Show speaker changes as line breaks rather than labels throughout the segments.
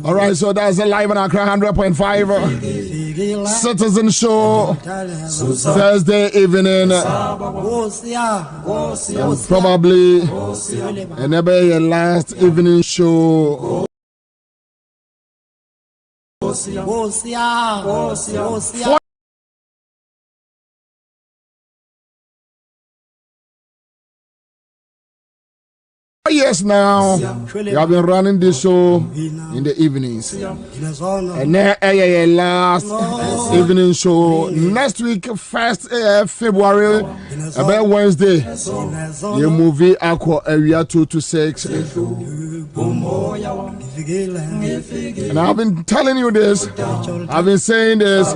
All right, so that's a live on Accra 100.5 Citizen Show Thursday evening. Probably another last evening show. Yes, now we have been running this show in the evenings, and then last evening show next week, 1st February, about Wednesday, the movie Aqua Area 2 to 6. And I've been telling you this, I've been saying this.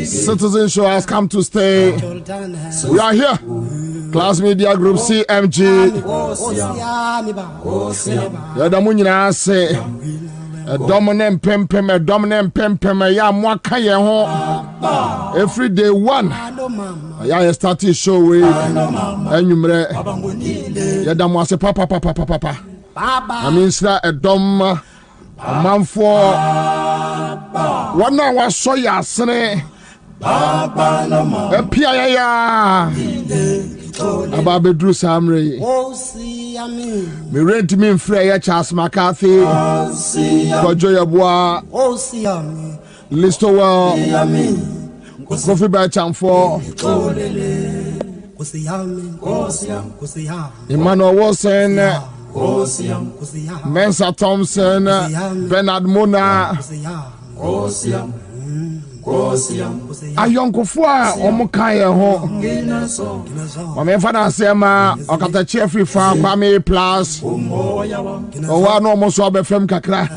Citizen Show has come to stay. We are here. Class Media Group CMG. Yadamunyina say a dominant pempem, ya mwaka ye ho. Every day one. Ya started show we enyumre. Yadamu ase papa. I mean sir a dom a man for one hour so ya sene. A pia About Bedru Samre. Me rent me in Freya Charles McCarthy. Kojo Yabwa. Listowell. Coffee by Chamfor. Emmanuel Wilson. Mensa Thompson. Bernard Mona. Ayonkofua omukaya ho mama fada sema okata chefri fa kwame plus owa no mo so abefem kakra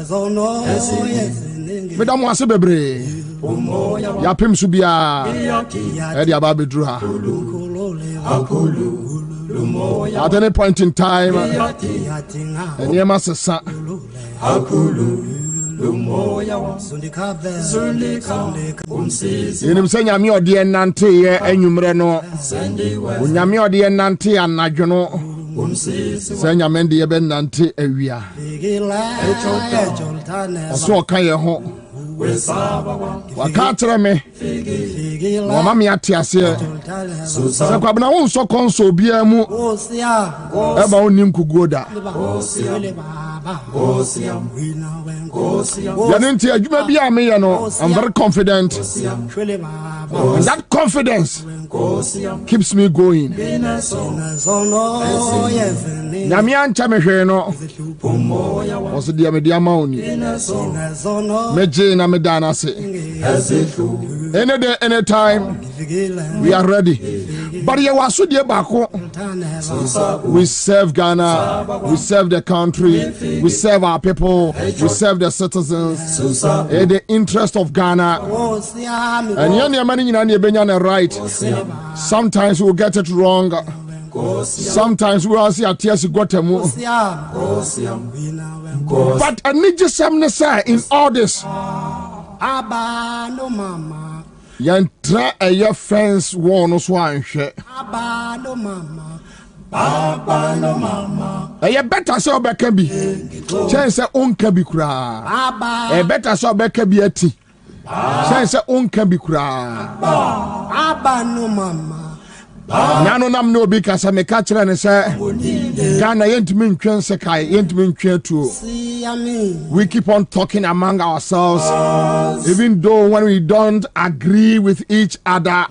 medam wase bebre ya pem so bia e dia ba bedru ha at any point in time and yema sesa Yenim se nyame ode nante ye anwumre no nyame ode nante anadwo no se nyame de ye be nante awia so kan ye ho wakatere me mama me atiase se Kwabena won so konso bia mu eba onim kugoda Yanenti adwuma bia me ye no I'm very confident, and that confidence keeps me going. Nyame ancha me hwe no oso dia me dia ma oni meje na me dana se any day anytime we are ready, but ye waso die bako we serve Ghana, we serve the country, we serve our people, we serve the citizens in the interest of Ghana. And yanya mani nyina na ebenya right. Sometimes we will get it wrong. Sometimes we will see a tears gotemu. But I need just some say in all this. Aba no mama. Yantra a your friends one so anhwe. Aba no mama. Baba no mama. E better so beka bi. Chance onka bi kura. Baba. E better so beka bi ati. Chance onka bi kura. Baba no mama. Nano nam no bi kasa me ka kire ne se Ghana yentimi ntwen se kai yentimi ntwen tuo. We keep on talking among ourselves, even though when we don't agree with each other,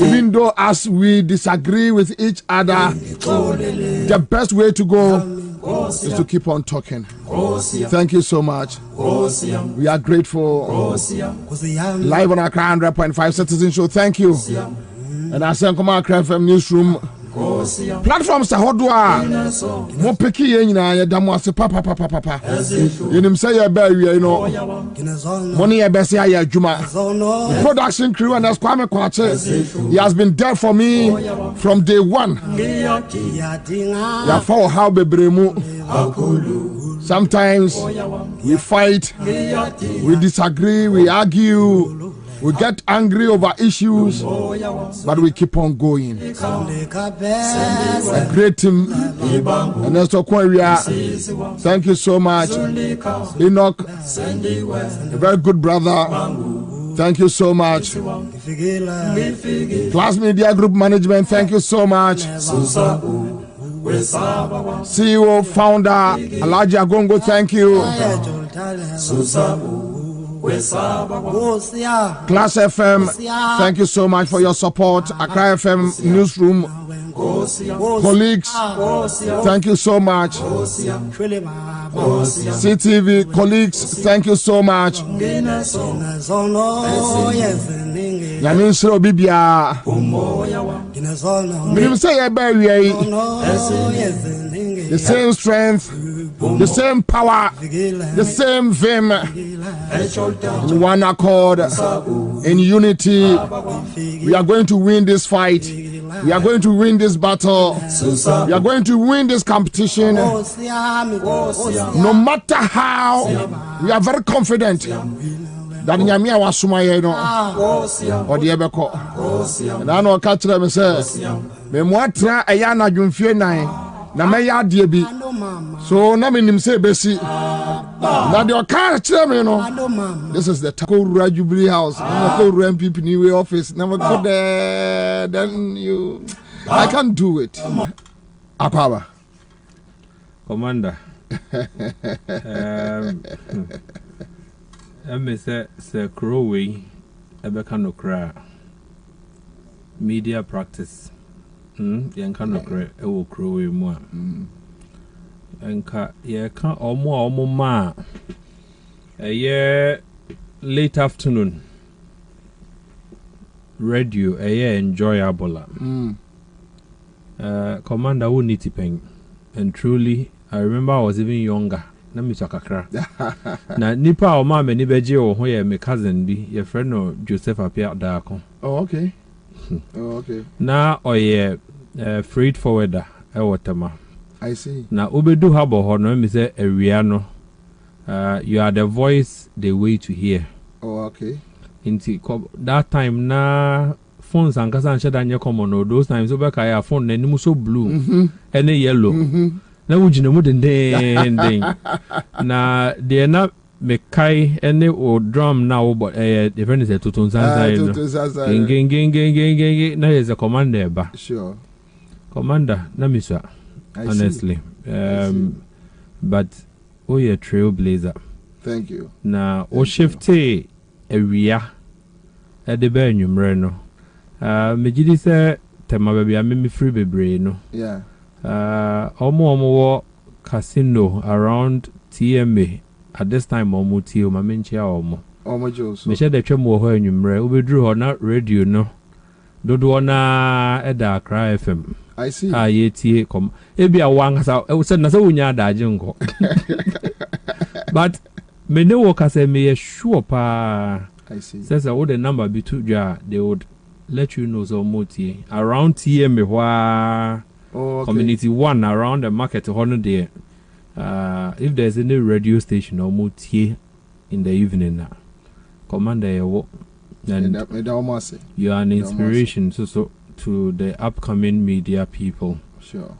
even though as we disagree with each other, the best way to go is to keep on talking. Thank you so much. We are grateful. Live on Accra 100.5 Citizen Show. Thank you. And I send come Accra FM newsroom. Platforms are hot. Mo peki ye nyina ye damo ase papa. Yenim say ye ba wi no. Money ye be say aye adwuma. Production crew and as Kwame Kwache. He has been there for me from day one. Ya for how bebremu. Sometimes we fight, we disagree, we argue, we get angry over issues, but we keep on going. A great team. And also, thank you so much. Enoch, a very good brother. Thank you so much. Class Media Group Management, thank you so much. CEO, founder, Alaji Agongo, thank you. Class FM, thank you so much for your support. Accra FM Newsroom, colleagues, thank you so much. CTV colleagues, thank you so much. Yamin Sro Bibia. The same strength, the same power, the same vim, in one accord, in unity. We are going to win this fight. We are going to win this battle. We are going to win this competition. No matter how, we are very confident that Nyamia was Sumayeno or the Ebeko. And I know catch them say, Memoatra Ayana Jumfie na meya die bi so na menim say besi na the catch them, you know. This is the Taco Jubilee House, Taco MPP New office. Never go there, then you I can't do it. Akwaaba
Commander. I say Crowway Ebeka no cry. Media practice. Yanka no cry ewo Crowway mo. Enka ye kan omo ma. Late afternoon. Radio enjoyable. Commander who need pen. And truly I remember I was even younger. Na mi kakra. Na nipa o ma me ni beje o ho ye me cousin bi your friend no Joseph Apia Daako.
Oh okay. Oh okay.
Na oye freight forwarder e wotama.
I see.
Na obedu habo ho no me say awia no. You are the voice they wait to hear.
Oh okay.
Inti that time na phones and kasa nche danye common no those times obeka ya phone na nimu so blue and yellow. Na wujina mu den na de na me kai ene o drum na wo the friend is tutun sansa ging na is a commander ba
sure
commander na miswa honestly but oh yeah trailblazer
thank you
na o shifte area e de ba nwumre no me gidi se tema ba bia me free bebre no
yeah
omo casino around TMA at this time omo tio ma menchia omo
Jones
me she de twem ho anwumre obedru ho na radio no dodo na eda Accra FM
I see
ye tie kom e bia wangasa e se na se wonya adaje nko but me ne wo kasa me sure pa
I see
says what the number be to ja they would let you know so motie around TMA wa
okay.
Community 1 around the market holiday. If there's any radio station or motie in the evening now, Commander and you are an inspiration so to the upcoming media people.
Sure.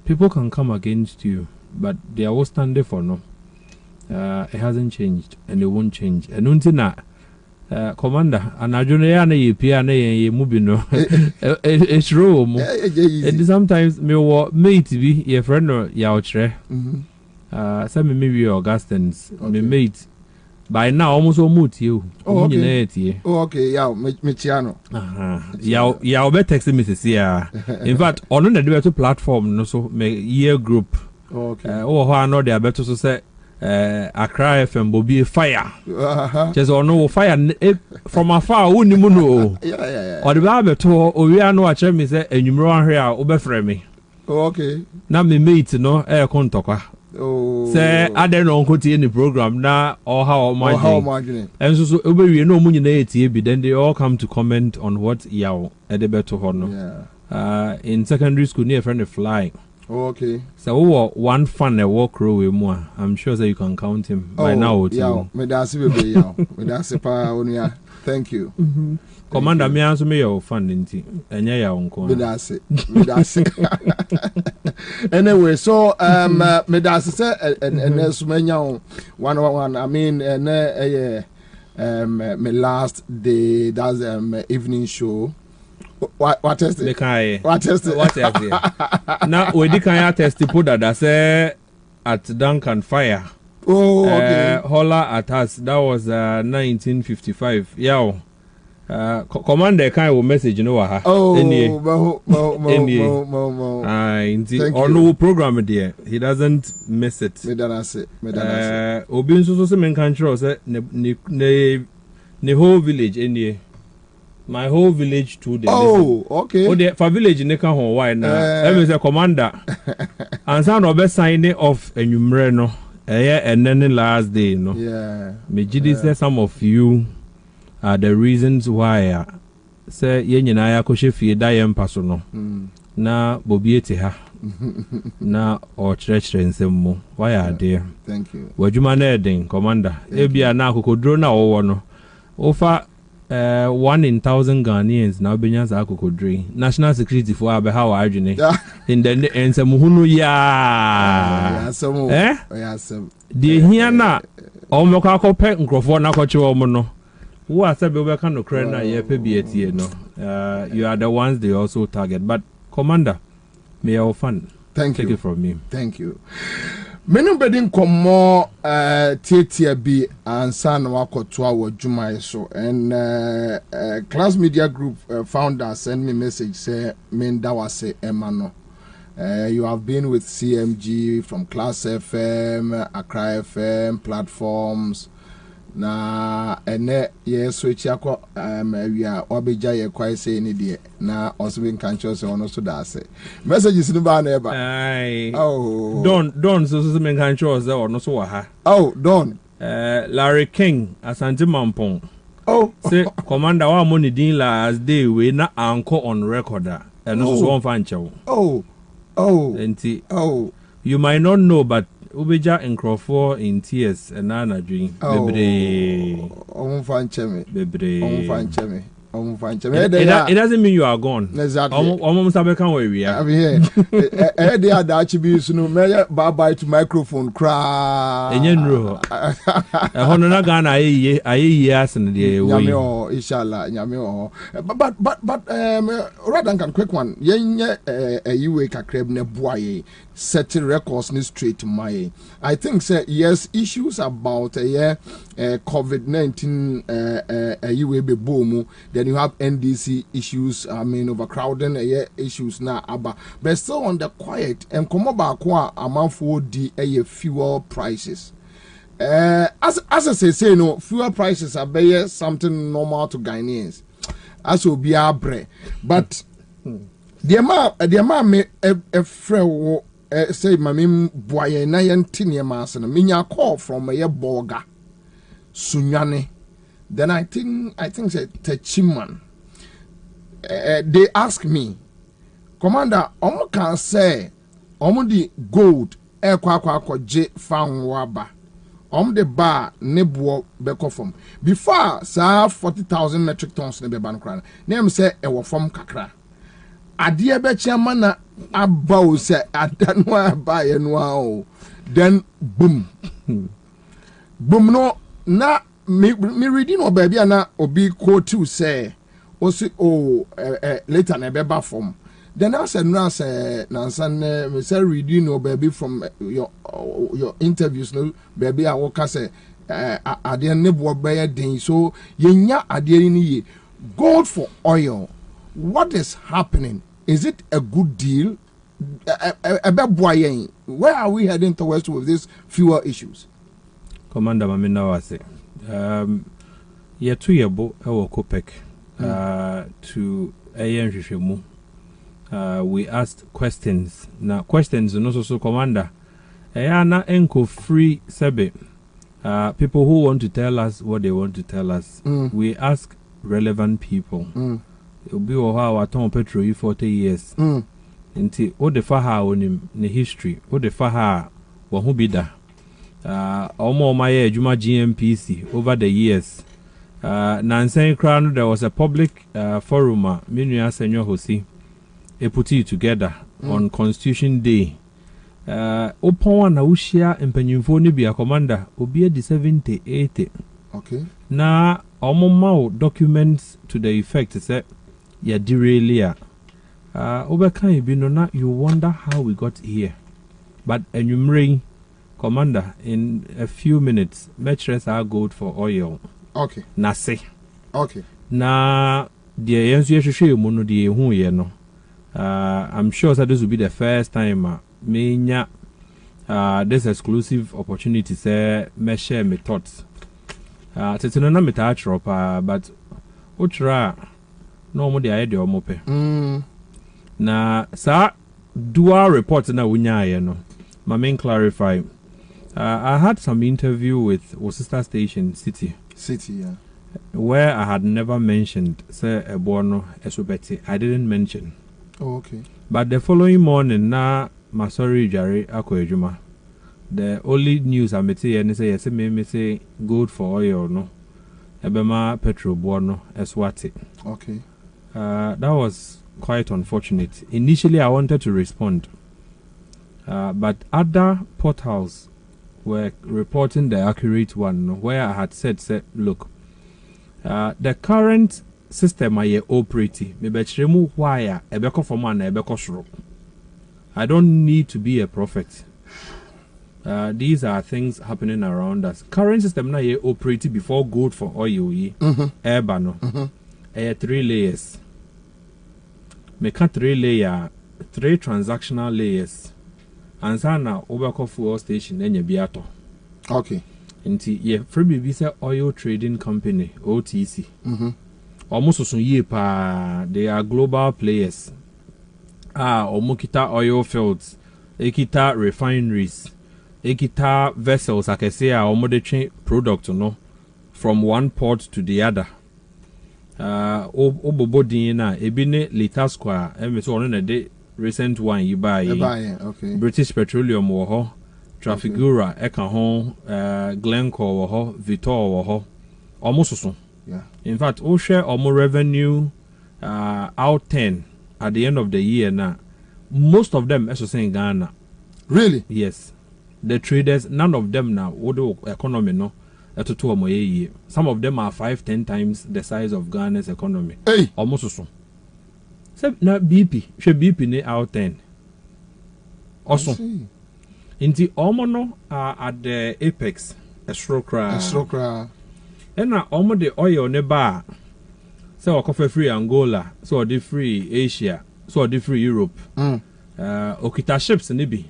People can come against you, but they are all standing for no. It hasn't changed and it won't change. And until now, Commander, and I don't know ye movie no. It's true. And sometimes me mate be your friend or yautre. Some maybe Augustins, me mate. By now almost all mood you.
Oh okay. Oh okay, yeah, Michiano.
Yao be text me yeah. In fact, on the better platform no so me year group.
Okay.
Oh how no they better so say Accra FM Bobie fire. Just or no fire from afar woni mu no.
Yeah.
Or the beto o wi anu a chere me say enwumro ahwe a obefre me.
Okay.
Na me mate no kontokwa.
Oh.
Say ade no nkoti any program na or how margin. And so obewie no mu nyina etie bi then they all come to comment on what yaw ede beto ho no.
Yeah.
In secondary school near friend flying.
Oh, okay.
So one fan a walk row with more. I'm sure that you can count him by now.
Yeah, me that's me that's pa thank you.
Commander, me answer me your fan inti. Enya ya unko.
Me that's it. Anyway, so me that's say and sumenya one. I mean my last day, that's evening show. What test it? What test it?
What test it? Now we did kind of test put that say at Duncan Fire.
Oh, okay.
Holler at us. That was 1955. Yeah. Commander kind of message, you know what?
Oh,
or no program there. He doesn't miss it. Obin so men control say the whole village in the my whole village too.
Oh, okay.
Oh, the for village in the can why now? Every say commander. Ansah no be signing off enumere no. And then the last day, no.
Yeah.
Me say some of you are the reasons why say ye nyina ya kɔhye fie da ye mpaso no na Bobie te ha na o kyerɛkyerɛ nsɛm mu why are there.
Thank you.
Wadwuma na eden commander ebia na akokodro na wɔwɔ no ofa 1 in 1,000 Ghanaians na obenya za akokodro national security for abeha wa adwene in the nsɛm hunu ya de hia na ɔmɔkɔ akɔpɛ nkrɔfoɔ na akɔkye wɔn no. Who are said we can no crana ye no. You are the ones they also target. But commander, may our fun.
Take
it from me.
Thank you. Many bedin komo TTB Ansah no akotwa wo dwuma so and Class Media Group founder send me message say men da wase emma no. You have been with CMG from Class FM, Accra FM platforms. Na ene ye switch akọ we are obeja ye kwai say ni de na also been control say ono so da say messages no ba na eba oh
don so men control say ono so wa ha
oh don
Larry King Asante Mampong
oh
say commander wa money din last day we na anchor on recorder and no so one fan chew
oh
enti you might not know but Ubeja Nkrofo in tears and Nana drink. Bebre. It doesn't mean you are gone.
Exactly.
Almost where we are.
I'm here. They are actually no mayor bye to microphone cry.
Enyenro. Honona Ghana yes and the
Nyamio inshallah Nyamio. But rather than quick one. Yenye you wake a crab ne boye. Setting records ni straight my. I think say yes issues about COVID-19 you will be boom. Then you have NDC issues. I mean overcrowding issues now. But still on the quiet and come back amount for the fuel prices. As I say no fuel prices are something normal to Ghanaians. As will be our bread, but the amount me a friend. Say mamim boye na yentini mass na minya call from a boga sunyane. Then I think say Techiman. They ask me, Commander, omo can say omo di gold kwa je fan waba. The bar nebuo beko from before sa 40,000 metric tons ne be ban kran. Name say e wo from kakra. Adie be chiama na about say adanwa abaye no then boom boom no na me reading no baby na obi quote to say o say later na beba from then I said no say nansan me say reading no baby from your interviews no baby I work say ade ne bo be den so yenya ade ni ye gold for oil. What is happening? Is it a good deal? Where are we heading towards with these fuel issues?
Commander Mamina Wase. Ye 2 year bo ewo COPEC to AN Shishemu. We asked questions. Now questions no so commander. Na enko free sebe. People who want to tell us what they want to tell us. We ask relevant people. It'll be our ton petrol 40 years. Nti o de fa ha onim ne history o de fa ha wo ho bi da oma ye adwuma GMPC over the years nansen kra no there was a public forum menu asenyo hosi e put it together on Constitution Day upon na ushia empanyimfo ni bia commander obi di 70-80
okay
na omoma documents to the effect say ya derail Obekan bi no na you wonder how we got here. But enumerate commander in a few minutes metres are good for oil.
Okay.
Na say.
Okay.
Na the yensu yehwehwe mu no de ehu ye no. I'm sure that this will be the first time menya this exclusive opportunity say me share my thoughts. Tetino na meta achro but utra no mo de aye de omope. Na sa dual report na wunya no. My main clarify. I had some interview with sister station City,
yeah,
where I had never mentioned say Ebono Esobeti. I didn't mention.
Oh, okay.
But the following morning na Masori Jare Akoejuma. The only news I met here say yes me say good for oil no. Ebema petrol bono Eswati.
Okay.
That was quite unfortunate. Initially, I wanted to respond, but other portals were reporting the accurate one, where I had said, look, the current system I operate, I don't need to be a prophet. These are things happening around us. Current system na operate before gold for oil, airbano, 3 layers. Make 3 layer, 3 transactional layers. Ansah na Obako fuel station enye biato.
Okay.
Nti ye free bibi say oil trading company OTC. Almost so ye pa they are global players. Omukita oil fields, ekita refineries, ekita vessels akese omode train product no from one port to the other. Obobodin na ebine liter square so on na de recent one you buy
okay.
British Petroleum wo ho Trafigura eka ho Glencore wo ho Vitor wo ho almost so
yeah.
In fact all share almost revenue out 10 at the end of the year na most of them as in Ghana.
Really?
Yes, the traders none of them now would economy no. Some of them are 5-10 times the size of Ghana's economy.
Hey,
almost so. Na BP, BP ne out 10. Also, inti omono are at the apex. A stroke. And now omo the oil ne bar. So coffee free Angola, so the free Asia, so the free Europe. Okita ships ne bi.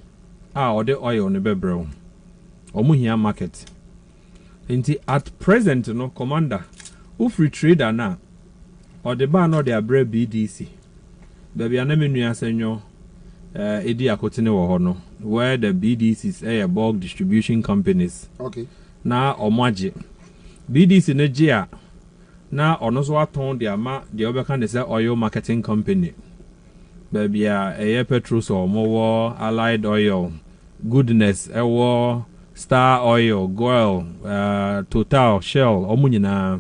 Or the oil ne bebro. Omo here market. Inti at present no commander who free trader na or the bar no their bread BDC baby anamenu asenyo edi akotene wo ho no where the BDCs are bulk distribution companies.
Okay.
Na omaje BDC ne gia na ono so aton de ama de obeka ne say oil marketing company baby a petrol so mo allied oil goodness ewo Star Oil, Goil, Total, Shell, Omunina.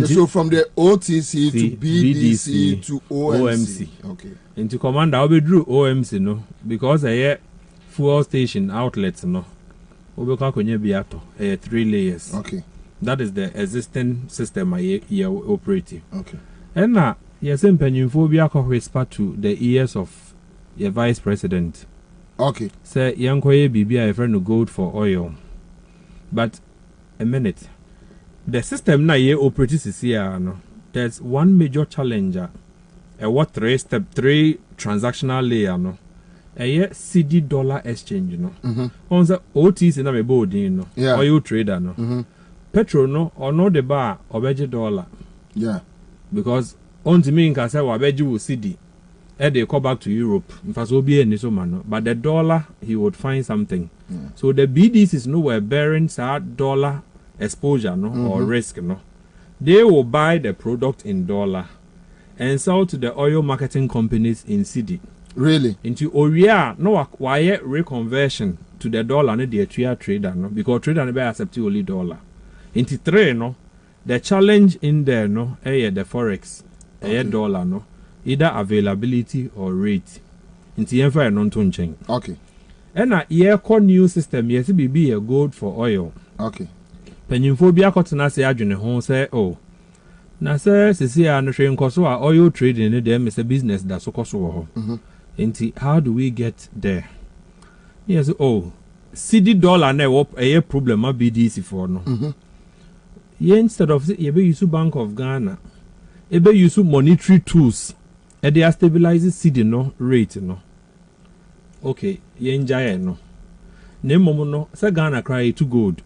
So from the OTC to BDC to OMC. Okay.
Into commander, I'll be drew OMC no because a fuel station outlets no. Obeka konye biato 3 layers.
Okay.
That is the existing system I operating.
Okay.
And now, yes, empenyimfo bi whisper to the ears of your vice president.
Okay.
Say yankoye bibi a friend no gold for oil. But a minute. The system na ye operates is here no. There's one major challenger. A what 3 transactional layer no. A ye CD dollar exchange no. On the OTC na me boarding no.
Yeah.
Oil trader no. Petrol no or no the bar or beji dollar.
Yeah.
Because on to me nka say wa beji wo CD. They go back to Europe. But the dollar, he would find something.
Yeah.
So the BDs is nowhere bearing dollar exposure no or risk no. They will buy the product in dollar and sell to the oil marketing companies in CD.
Really?
Into Oria, no, why reconversion to the dollar, and the trader, no, because trader never accept only dollar. Into 3, no, the challenge in there, no, the Forex, dollar, no, either availability or rate. Into yen non to change.
Okay.
And a year core new system, yes, it be a gold for oil.
Okay.
Penyimphobia cotton say adwene ho say oh. Na say sisi a no hwe nkoso a oil trading ne dem is a business that so koso ho. Enti how do we get there? Yes, oh. CD dollar na a problem a BDC for no. Instead of say you use Bank of Ghana, you use monetary tools e dey stabilize CD no rate no. Okay, yen jaye no. Ne momo no say Ghana cry to gold.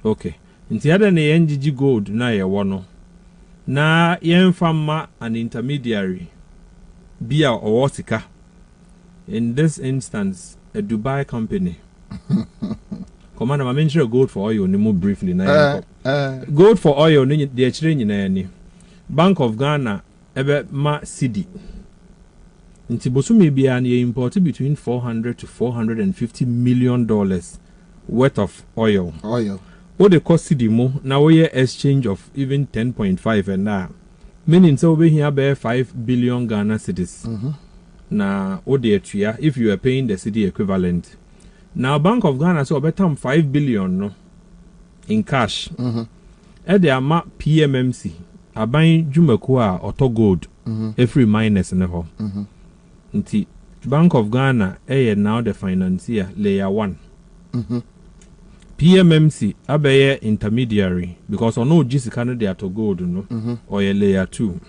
Okay. Nti ada ne yen gigi gold na ye wo no. Na yen fama an intermediary bia or sika. In this instance, a Dubai company. Commander, I mention gold for oil ni more briefly na. Gold for oil ni de achire nyina ni. Bank of Ghana ebe ma cedi. Nti bosumi bia na import between $400 to $450 million worth of oil. What the cost cedi mo now we exchange of even 10.5 and now. Meaning so we here bear 5 billion Ghana cedis. Na odetuya if you are paying the cedi equivalent. Now Bank of Ghana so better 5 billion no in cash. At the ama PMMC aban jumako a auto gold every minus never. Nti Bank of Ghana now the financier layer 1. PMMC abeye intermediary because ono jisika no dey to gold no or layer 2.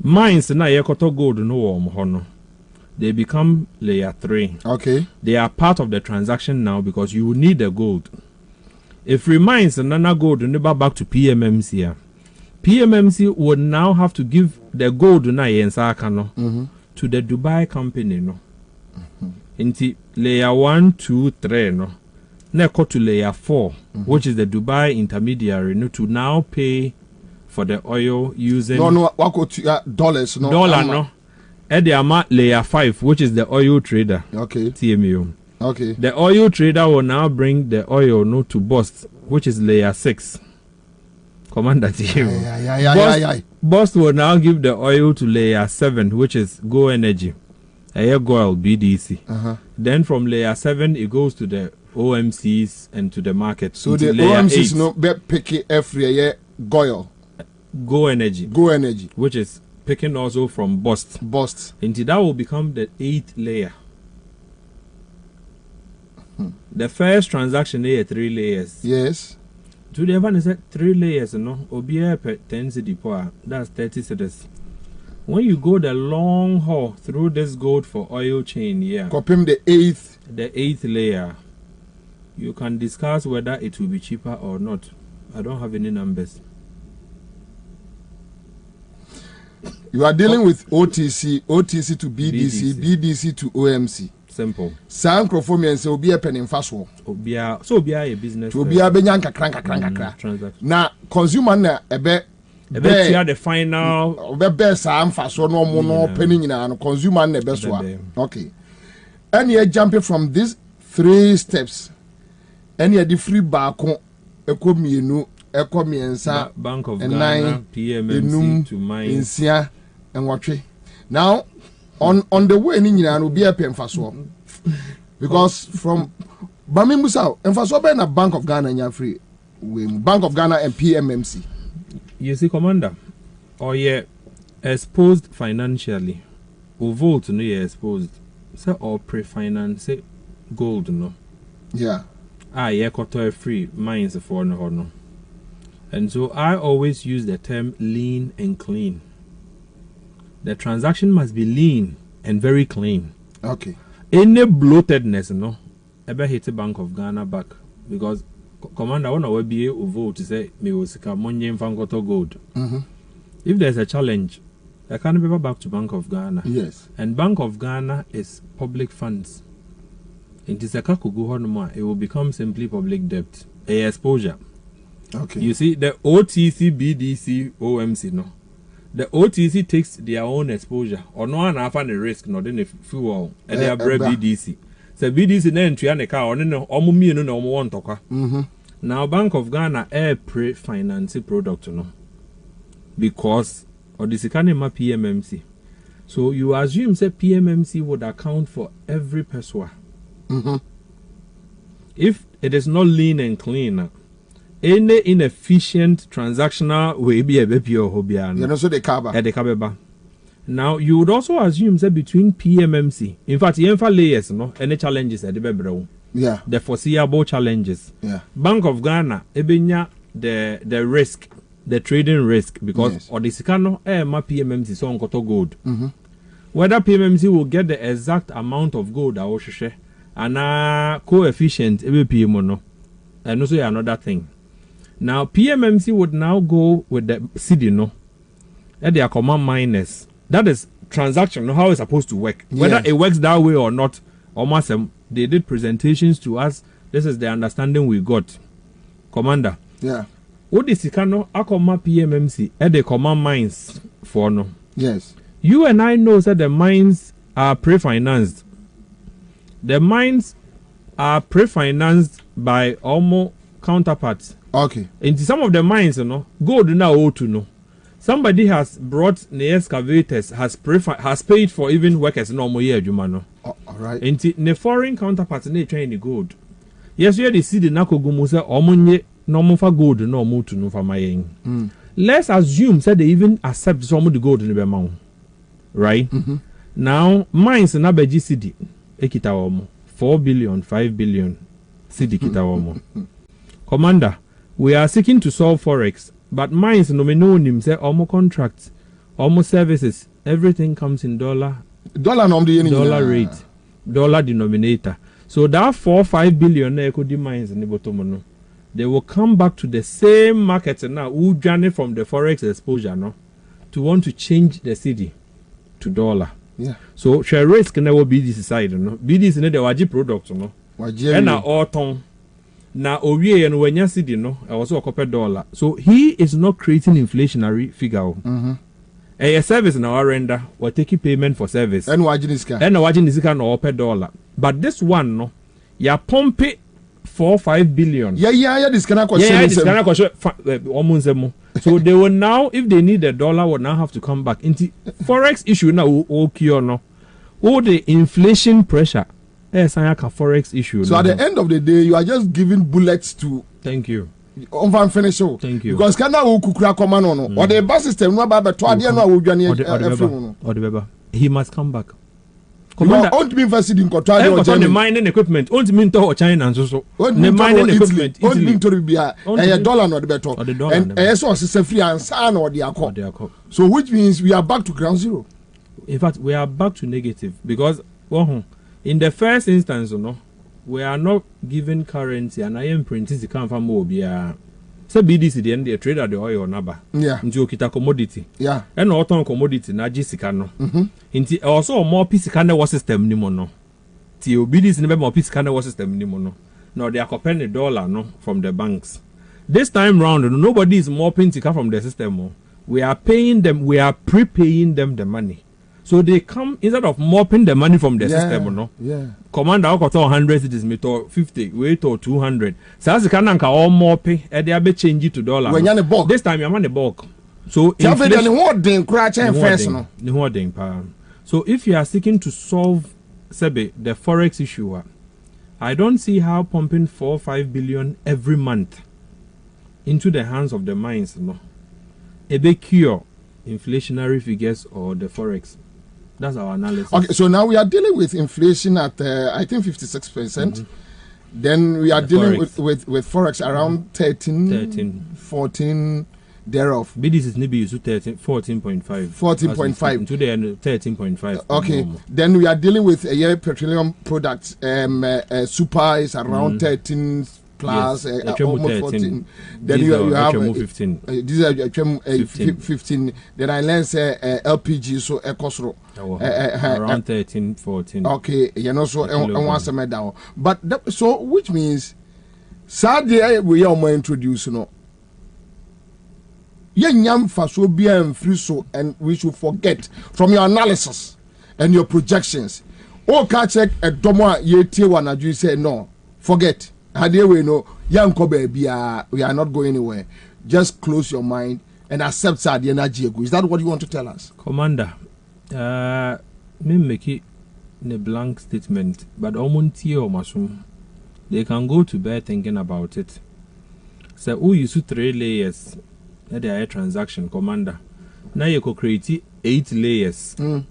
Mines na ye koto gold no wo ho no. They become layer 3.
Okay.
They are part of the transaction now because you will need the gold. If remains nana gold never back to PMMC here. PMMC would now have to give the gold na Ansah no to the Dubai company no. Inti layer 1, 2, 3 no. Now go to layer 4, which is the Dubai intermediary no to now pay for the oil using
what go to dollars no.
Dollar no. At the amount layer 5, which is the oil trader.
Okay.
TMU.
Okay.
The oil trader will now bring the oil no to Bust, which is layer 6. Commander TMU. Bust will now give the oil to layer 7, which is Go Energy. Air Goil BDC. Then from layer 7 it goes to the OMCs and to the market.
So the OMCs no be picky every year Goil.
Go Energy.
Go Energy.
Which is picking also from Bust. Until that will become the 8th layer. The first transaction here 3 layers.
Yes.
To the one is 3 layers, no? Obia per 10 cedi per. That's 30 cedis. When you go the long haul through this gold for oil chain here,
copy the 8th.
The 8th layer. You can discuss whether it will be cheaper or not. I don't have any numbers.
You are dealing with OTC to BDC to OMC.
Simple.
Some microphone say obi e pen fast wo.
So obi a business.
To obi a benya nkakra. Na consumer na ebe
the final
be sa fast wo no mo no pen nyina no consumer na ebe so. Okay. And you jumping from these 3 steps. And you the free baako ekomienu Ansah
Bank of Ghana PMMC to mine
Insia and watch. Now on the way in will be a pen for because from Bamimusa and for so a Bank of Ghana and free Bank of Ghana and PMMC.
You see, Commander, or exposed financially, or vote no exposed, say or pre-finance gold no.
Yeah.
Koto free mines for no. And so I always use the term lean and clean. The transaction must be lean and very clean.
Okay.
Any bloatedness, no, ever hit the Bank of Ghana back because Commander one will be able to vote to say me was money fangoto gold. If there's a challenge, I can't be back to Bank of Ghana.
Yes.
And Bank of Ghana is public funds. It is a kakugu it will become simply public debt, a exposure.
Okay.
You see the OTC, BDC, OMC no. the OTC takes their own exposure or no one have any risk not in the fuel and they are BDC. So BDC then to an car or no omumino no one toka. Now Bank of Ghana air pre-finance product no because or this kind of PMMC. So you assume say PMMC would account for every person. If it is not lean and clean, any inefficient transactional will be a baby or hobby.
You know, so they cover.
Now you would also assume that between PMMC, in fact, the layers, no, any challenges at the baby.
Yeah.
The foreseeable challenges.
Yeah.
Bank of Ghana, ebenya the risk, the trading risk, because or the sikano my PMMC so on gold. Whether PMMC will get the exact amount of gold I will share and coefficient PMO and also another thing. Now PMMC would now go with the CD no at their command minus. That is transaction, how it's supposed to work. Whether it works that way or not, almost they did presentations to us. This is the understanding we got. Commander.
Yeah.
What is Sikano Akoma PMMC at the command mines for no?
Yes.
You and I know that the mines are pre-financed. The mines are pre-financed by almost counterparts.
Okay.
Into some of the mines, you know, gold now ought to know. Somebody has brought the excavators, has paid for even workers normal year, Jumano.
All right.
Into the foreign counterparts, they trying the gold. Yes, you see the Nakogumusa, Omunye, normal for gold, no more to know for my Let's assume that they even accept some of the gold in the amount. Right? Now, mines in Abeji City, Ekitawomo, 4 billion, 5 billion, City Kitawomo. Commander, we are seeking to solve Forex, but mines no nim say almost contracts, almost services, everything comes in dollar rate, dollar denominator. So that 4-5 billion equity mines in the bottom, they will come back to the same market now, who journey from the Forex exposure no, to want to change the city to dollar.
Yeah.
So share risk never be this side, no. BDC ne the waji product, no. And na autumn. Na owie and when you see the no, I also a copper dollar. So he is not creating inflationary figure. A service now render or taking payment for service.
And watching this car.
And watching this car no per dollar. But this one no, ya pump it 4-5 billion.
Yeah, this can
So they will now, if they need a dollar, will now have to come back into Forex issue now. Okay or no? All the inflation pressure. Yes, I have a Forex issue.
So at the end of the day, you are just giving bullets to.
Thank you.
Finish.
Thank you.
Because can now kukura command on or the bus system no baba to ade no
no. He must come back.
Commander, don't be invested in control
of the mining equipment. Don't mean to China and so.
The mining equipment. Don't mean to be a dollar not the better. And so is free Ansah or the accord. So which means we are back to ground zero.
In fact, we are back to negative because in the first instance, we are not given currency and I am printing the come from Bobie. So BDC the end they trade at the oil number.
Yeah.
Into kita commodity.
Yeah.
And autumn commodity na jisikano. Into also more piece kind of system ni mono. Ti BDC never more piece kind of system ni mono. Now they are copying the dollar no from the banks. This time round, nobody is mopping to come from the system. We are paying them. We are prepaying them the money. So they come instead of mopping the money from the system, no?
Yeah.
Commander, I got 100 cities, me to 50, wait or 200. So as the can all mopping, and they are be change it to dollar.
When you're the bulk.
This time you're on the bulk. So So if you are seeking to solve Sebe, the Forex issue, I don't see how pumping 4-5 billion every month into the hands of the mines, no, a big cure inflationary figures or the Forex. That's our analysis.
Okay, so now we are dealing with inflation at I think 56%. Then we are dealing with Forex around 13, 14 thereof.
BDC is maybe used to 14.5.
14.5.
Today 13.5.
Okay. Then we are dealing with petroleum products. Super is around 13 plus almost 14. Then you have
15.
These are 15. Then I learned LPG so ECOSRO.
Around 13, 14.
Okay, you know so and once a down. But so which means Saturday we are more introduced, Yanyam faso bia and free so, and we should forget from your analysis and your projections. Oh, can check a domo ye one as you say no. Forget. How do we know? Young Kobe, we are not going anywhere. Just close your mind and accept the energy. Is that what you want to tell us?
Commander, me make it a blank statement, but omonti or masum, they can go to bed thinking about it. So, who use 3 layers at the transaction, Commander? Now you could create 8 layers to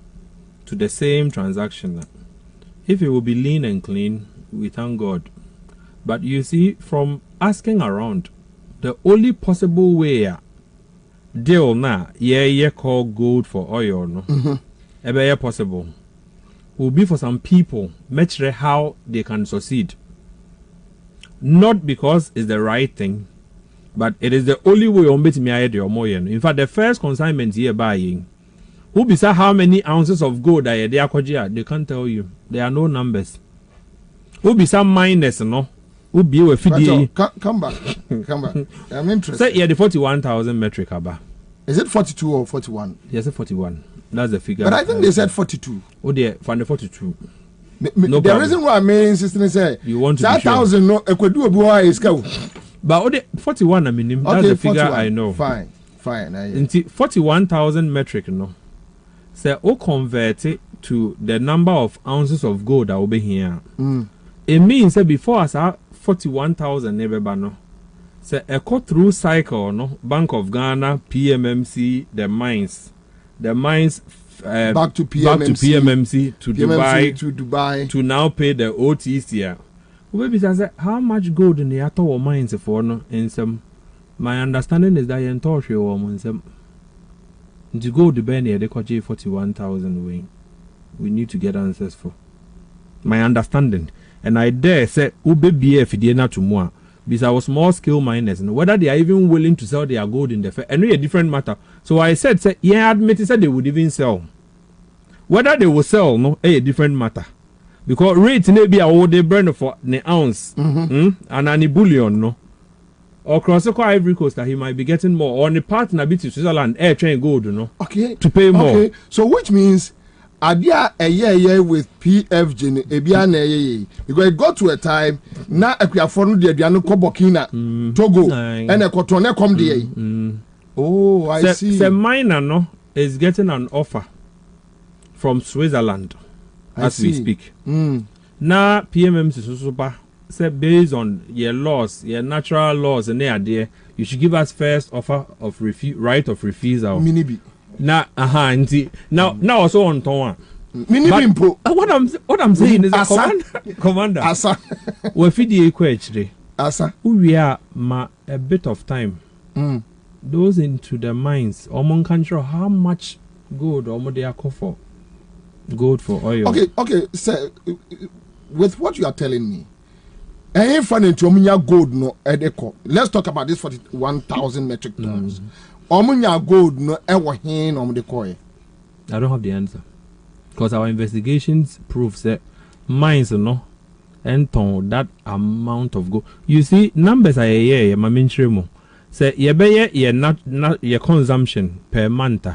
the same transaction. If it will be lean and clean, we thank God. But you see, from asking around, the only possible way deal na call gold for oil no ever possible will be for some people measure how they can succeed. Not because it's the right thing, but it is the only way on bet me in fact, the first consignment here buying who be how many ounces of gold they can't tell you. There are no numbers. Who be some minus no? Who be with
come back. I'm interested.
Say yeah, the 41,000 metric aba.
Is it 42 or 41?
Yes, 41. That's the figure.
But I think they said 42.
Oh dear, find the 42.
No the reason why I'm insisting is
you want to
that 1,000 no equadu obuwa is go.
But oh the 41 I mean that's the figure 41. I know.
Fine.
Into 41,000 metric no. Say o convert it to the number of ounces of gold that will be here. It means that before us 41,000 never no. So a cut through cycle no Bank of Ghana, PMMC, the mines
back to PMMC
to Dubai to now pay the OTC. Maybe say how much gold in the Ato mines for no in some. My understanding is that you entorch your woman some. To go to Benny they got 41,000 way. We need to get answers for. My understanding. And I dare say, Ube if they not to more. Because I was small scale miners, and whether they are even willing to sell their gold in the fair, and a different matter. So I said, yeah, I admitted they would even sell. Whether they will sell, no, a different matter. Because rates may be a they burn for an ounce, and any bullion, no. Or cross the Ivory Coast that he might be getting more, or on the partner bit to Switzerland, air train gold, no.
Okay.
To pay more.
Okay. So which means Adia a year with PFG Ebiana because it got to a time now if you are following the Diano Kobokina Togo and a cotone come the Oh, I see.
The miner no is getting an offer from Switzerland as we speak. Now PMMC Susupa said based on your laws, your natural laws and they are there, you should give us first offer of right of refusal.
Minibi.
Now, now also on Tonwa. What I'm saying is Commander.
Ansah.
We feed the equation.
Ansah.
We are a bit of time. Those into the mines. Among country, how much gold or they are for? Gold for oil.
Okay, sir. With what you are telling me, any fun into gold no edeko. Let's talk about this 41,000 metric tons. Omunya gold no ever hin on the coin.
I don't have the answer because our investigations prove that mines no enton that amount of gold. You see, numbers are my main tremo. Say your consumption per month.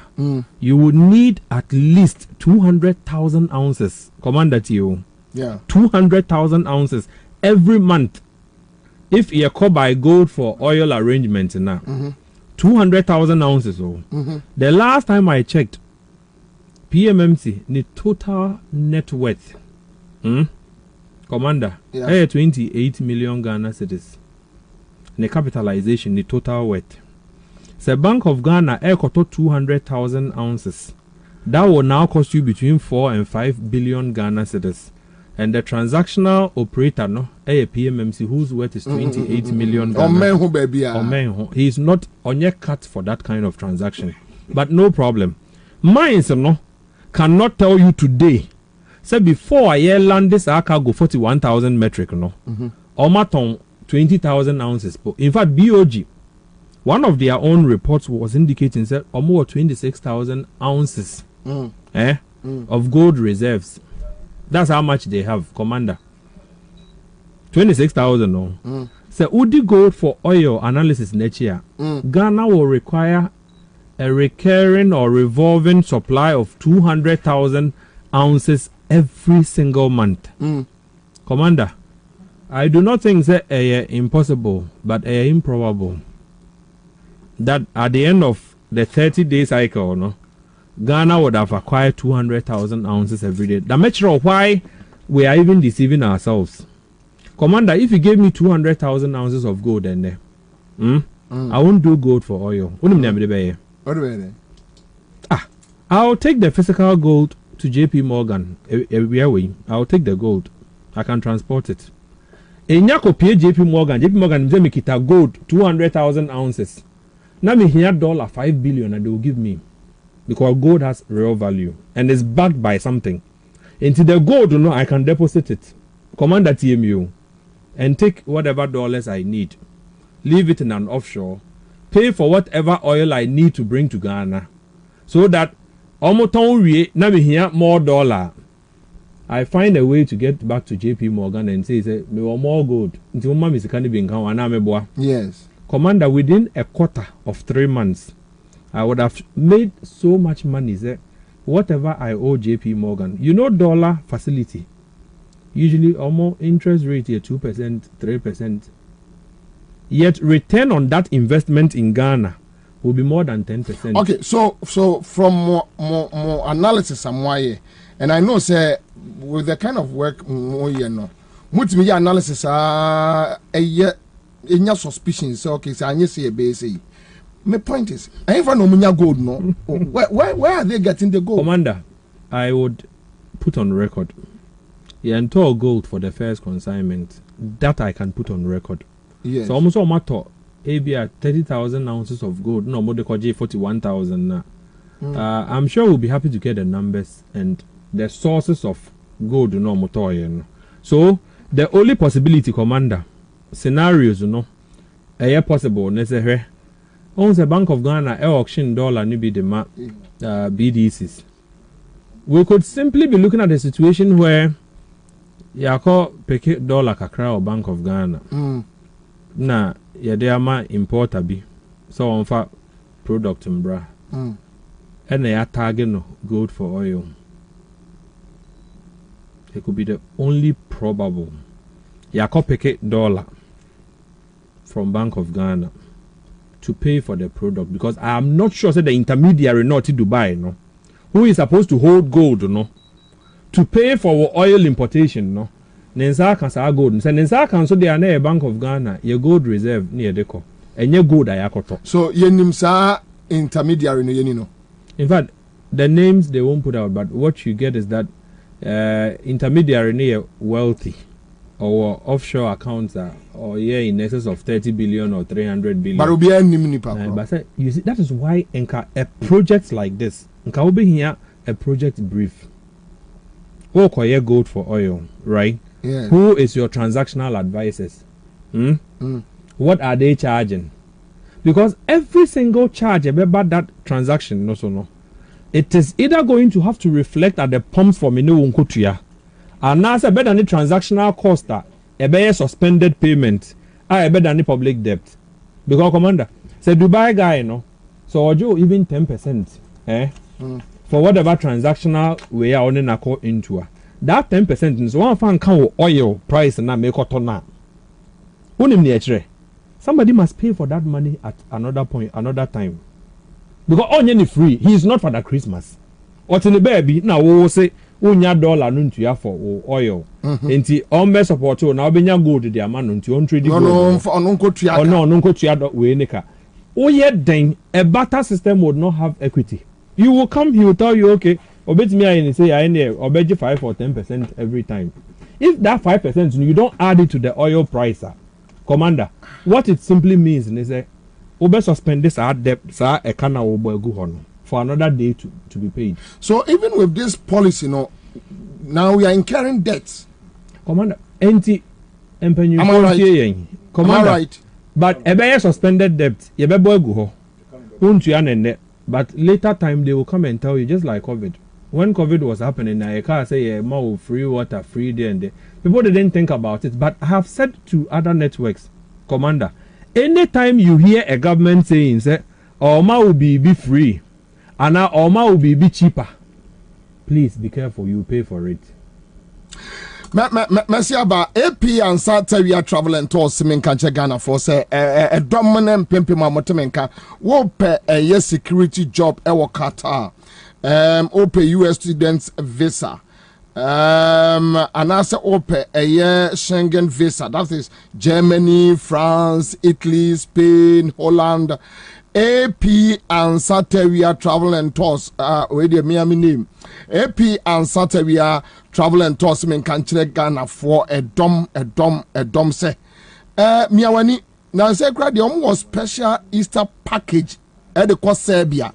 You would need at least 200,000 ounces. Commander to you.
Yeah.
200,000 ounces every month. If you call by gold for oil arrangement now. 200,000 ounces. The last time I checked, PMMC, the total net worth, Commander, 28 million Ghana cedis. The capitalization, the total worth. The Bank of Ghana, 200,000 ounces. That will now cost you between 4 and 5 billion Ghana cedis. And the transactional operator, no, a PMMC whose worth is 28 million. He is not on your cut for that kind of transaction. But no problem. Mines, no, cannot tell you today. Say before I land this cargo 41,000 metric, no, or maton 20,000 ounces. In fact, BOG, one of their own reports was indicating that almost 26,000 ounces of gold reserves. That's how much they have, Commander. 26,000, no. So, would you go for oil analysis next year? Ghana will require a recurring or revolving supply of 200,000 ounces every single month. Commander, I do not think that impossible, but improbable. That at the end of the 30-day cycle, no, Ghana would have acquired 200,000 ounces every day. The matter of why we are even deceiving ourselves. Commander, if you gave me 200,000 ounces of gold in there, I won't do gold for oil. I'll take the physical gold to JP Morgan. I'll take the gold. I can transport it. JP Morgan, me kita gold 200,000 ounces. Now me here $5 billion and they will give me. Because gold has real value and is backed by something. Into the gold, I can deposit it. Command at TMU and take whatever dollars I need. Leave it in an offshore. Pay for whatever oil I need to bring to Ghana. So that now me here more dollar. I find a way to get back to JP Morgan and say me want more gold.
Yes.
Commander, within a quarter of 3 months, I would have made so much money that whatever I owe JP Morgan, dollar facility, usually almost interest rate here 2%, 3%. Yet return on that investment in Ghana will be more than 10%.
Okay, so from more analysis and I know say with the kind of work multimedia analysis in your suspicions, okay, so I see a base. My point is, I even know gold, no. Where are they getting the gold?
Commander, I would put on record. Entire gold for the first consignment. That I can put on record.
Yes.
So almost all matter. ABR 30,000 ounces of gold. No more they call 41,000. I'm sure we'll be happy to get the numbers and the sources of gold. No more. So the only possibility, Commander, scenarios, possible necessary. Owns the Bank of Ghana auction dollar ni be the BDCs. We could simply be looking at a situation where yako peke dollar kakra or Bank of Ghana. Na yadema importer bi so on fa product mbra. And they are targeting gold for oil. It could be the only probable. Yako peke dollar from Bank of Ghana to pay for the product, because I am not sure that the intermediary not in Dubai, who is supposed to hold gold, to pay for oil importation, Nensa can say gold. Nensa can so they are near a Bank of Ghana, your gold reserve near Deco, and your gold ayakoto.
So yenimsa intermediary no.
In fact, the names they won't put out, but what you get is that intermediary near wealthy or offshore accounts are in excess of 30 billion or 300 billion. But you see, that is why a project like this, will be here a project brief. Who acquire gold for oil, right?
Yeah.
Who is your transactional advisors? What are they charging? Because every single charge about that transaction, it is either going to have to reflect at the pumps for Minu Unkutuya. And now, better than the transactional cost, a better suspended payment, better than the public debt. Because, Commander, say Dubai guy, so even 10%, for whatever transactional we are on into. That 10% is one fan can oil price and make it. Somebody must pay for that money at another point, another time. Because onion is free, he is not for the Christmas. What's in the baby now? We'll say. $1 nuntu ya for oil. Enti ombe support na obenya gold di ama nuntu on trade gold.
No nko tuya.
No nko tuya we nika. Oye den a barter system would not have equity. You will come, he will tell you, okay, obetimi ayi say ayi obeji 5 or 10% every time. If that 5% you don't add it to the oil price, Commander, what it simply means is that obe suspend this debt sa e kana obo egu hono for another day to be paid. So
even with this policy, now we are incurring debts.
Commander, am I
right?
Commander, right? But a suspended debt, but later time they will come and tell you, just like COVID. When COVID was happening, I can't say more free water, free day and day. People didn't think about it, but I have said to other networks, Commander, anytime you hear a government saying, say, Oma will be free. And now Oma will be cheaper. Please be careful, you pay for it.
Messi about AP Ansah we are traveling to Simin Kanche Ghana for say a dominant pimpima motemenka wo pe a security job e wo Qatar ope US students visa and also ope a Schengen visa, that is Germany, France, Italy, Spain, Holland. AP Ansah we are traveling tours with the Miami name. AP Ansah we are traveling tours in country Ghana for a dom say miawani na say grad the was special Easter package at the cost Serbia,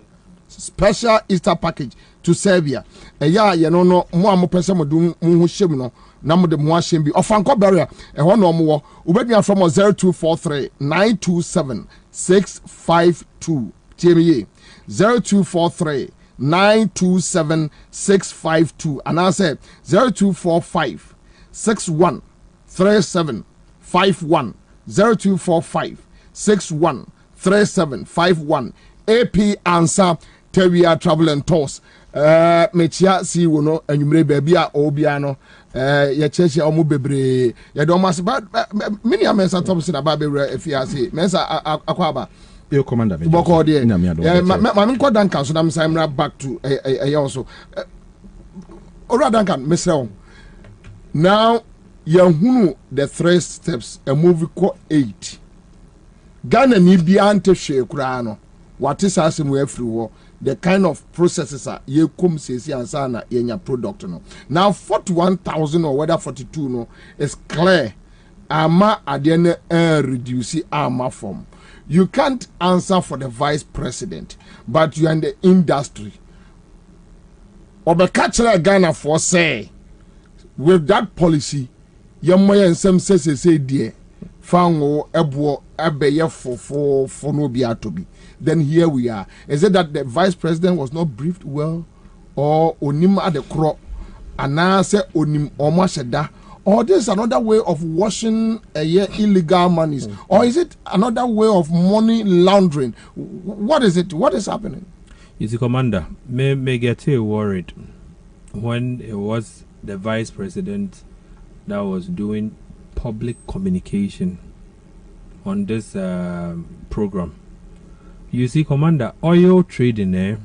special Easter package to Serbia ya no mo am person mo do mo hwem no na mo de mo ahwem bi ofanko barrier e ho no mo wo ubedua from 0243 927 652 TME 0243 927 652 and I said 0245 61 37 51 0245 61 37 51 AP Ansah Tewia Travel and Tours mechia si wono anwumre baby a obia no ye cheche omo bebre ye do mas ba mini amensa Thompson aba bebre afiase mensa akwaba
your commander
boko de ma nko dankan so na msa back to also ora dankan mesrew now yahunu the 3 steps a movie called 8 Ghana ni bia ante hwe kura no what is asem we free wo the kind of processes are ye come sesi ansa na yenya product no now 41,000 or whether 42 no is clear ama adene reduce ama form. You can't answer for the vice president, but you are in the industry. Obekachara Ghana for say with that policy yemoye nsem say dear fango ebo ebeye for no bia to be. Then here we are. Is it that the vice president was not briefed well, or onim at the crop, and now say onim omasheda, or this is another way of washing illegal monies, or is it another way of money laundering? What is it? What is happening?
You see, Commander, may get worried when it was the vice president that was doing public communication on this program. You see, Commander, oil trading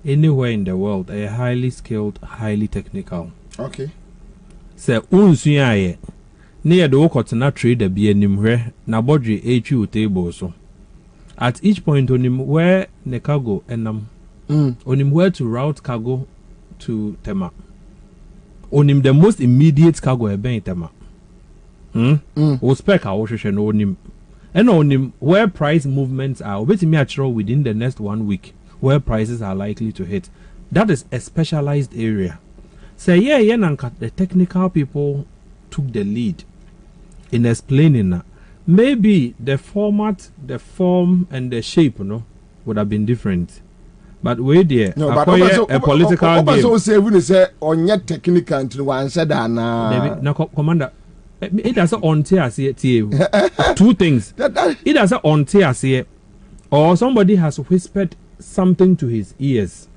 anywhere in the world are highly skilled, highly technical.
Okay.
So, unsuya near the work na trade be animre na bodri HU table so. At each point on him where the cargo enam on him where to route cargo to Tema. On him the most immediate cargo ebe Tema. O spec our on him. And on him where price movements are within the next 1 week, where prices are likely to hit. That is a specialized area. So the technical people took the lead in explaining that. Maybe the format, the form, and the shape, would have been different. But wait there,
no, but
a political game.
So say when say on your technical and one said
now, Commander. It has on two things. It has on tear, or somebody has whispered something to his ears.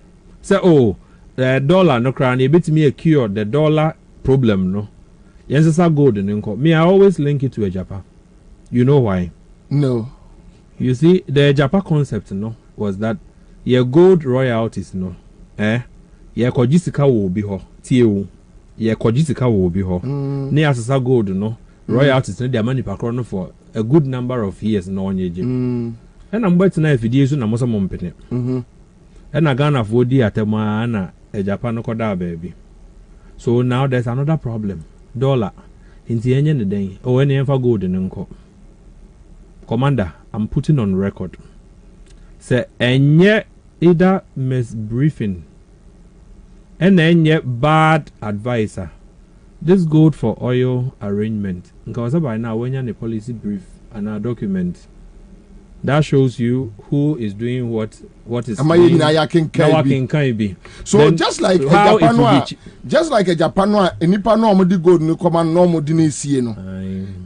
Say, oh, the dollar no crown, a bit me a cure the dollar problem, no. Yes, I gold and me. I always link it to a Japan. You know why?
No.
You see, the Japan concept, was that your gold royalties, your kojisika will be ho, TU. Ye kojisika will be ho. Near Sasa gold, royalties, their money per chrono for a good number of years, no one age. And I'm betting if it is, and I'm also mumping. And I gonna afford the Atemana, a Japan koda baby. So now there's another problem. Dollar. In the end of the day, or any ever gold in uncle. Commander, I'm putting on record. Say, and yet either misbriefing. And then yet bad advisor. This gold for oil arrangement. Because by now when you're in a policy brief and a document, That shows you who is doing what is
doing. So then, just like a Japan, any Pano gold no command normal didn't see no.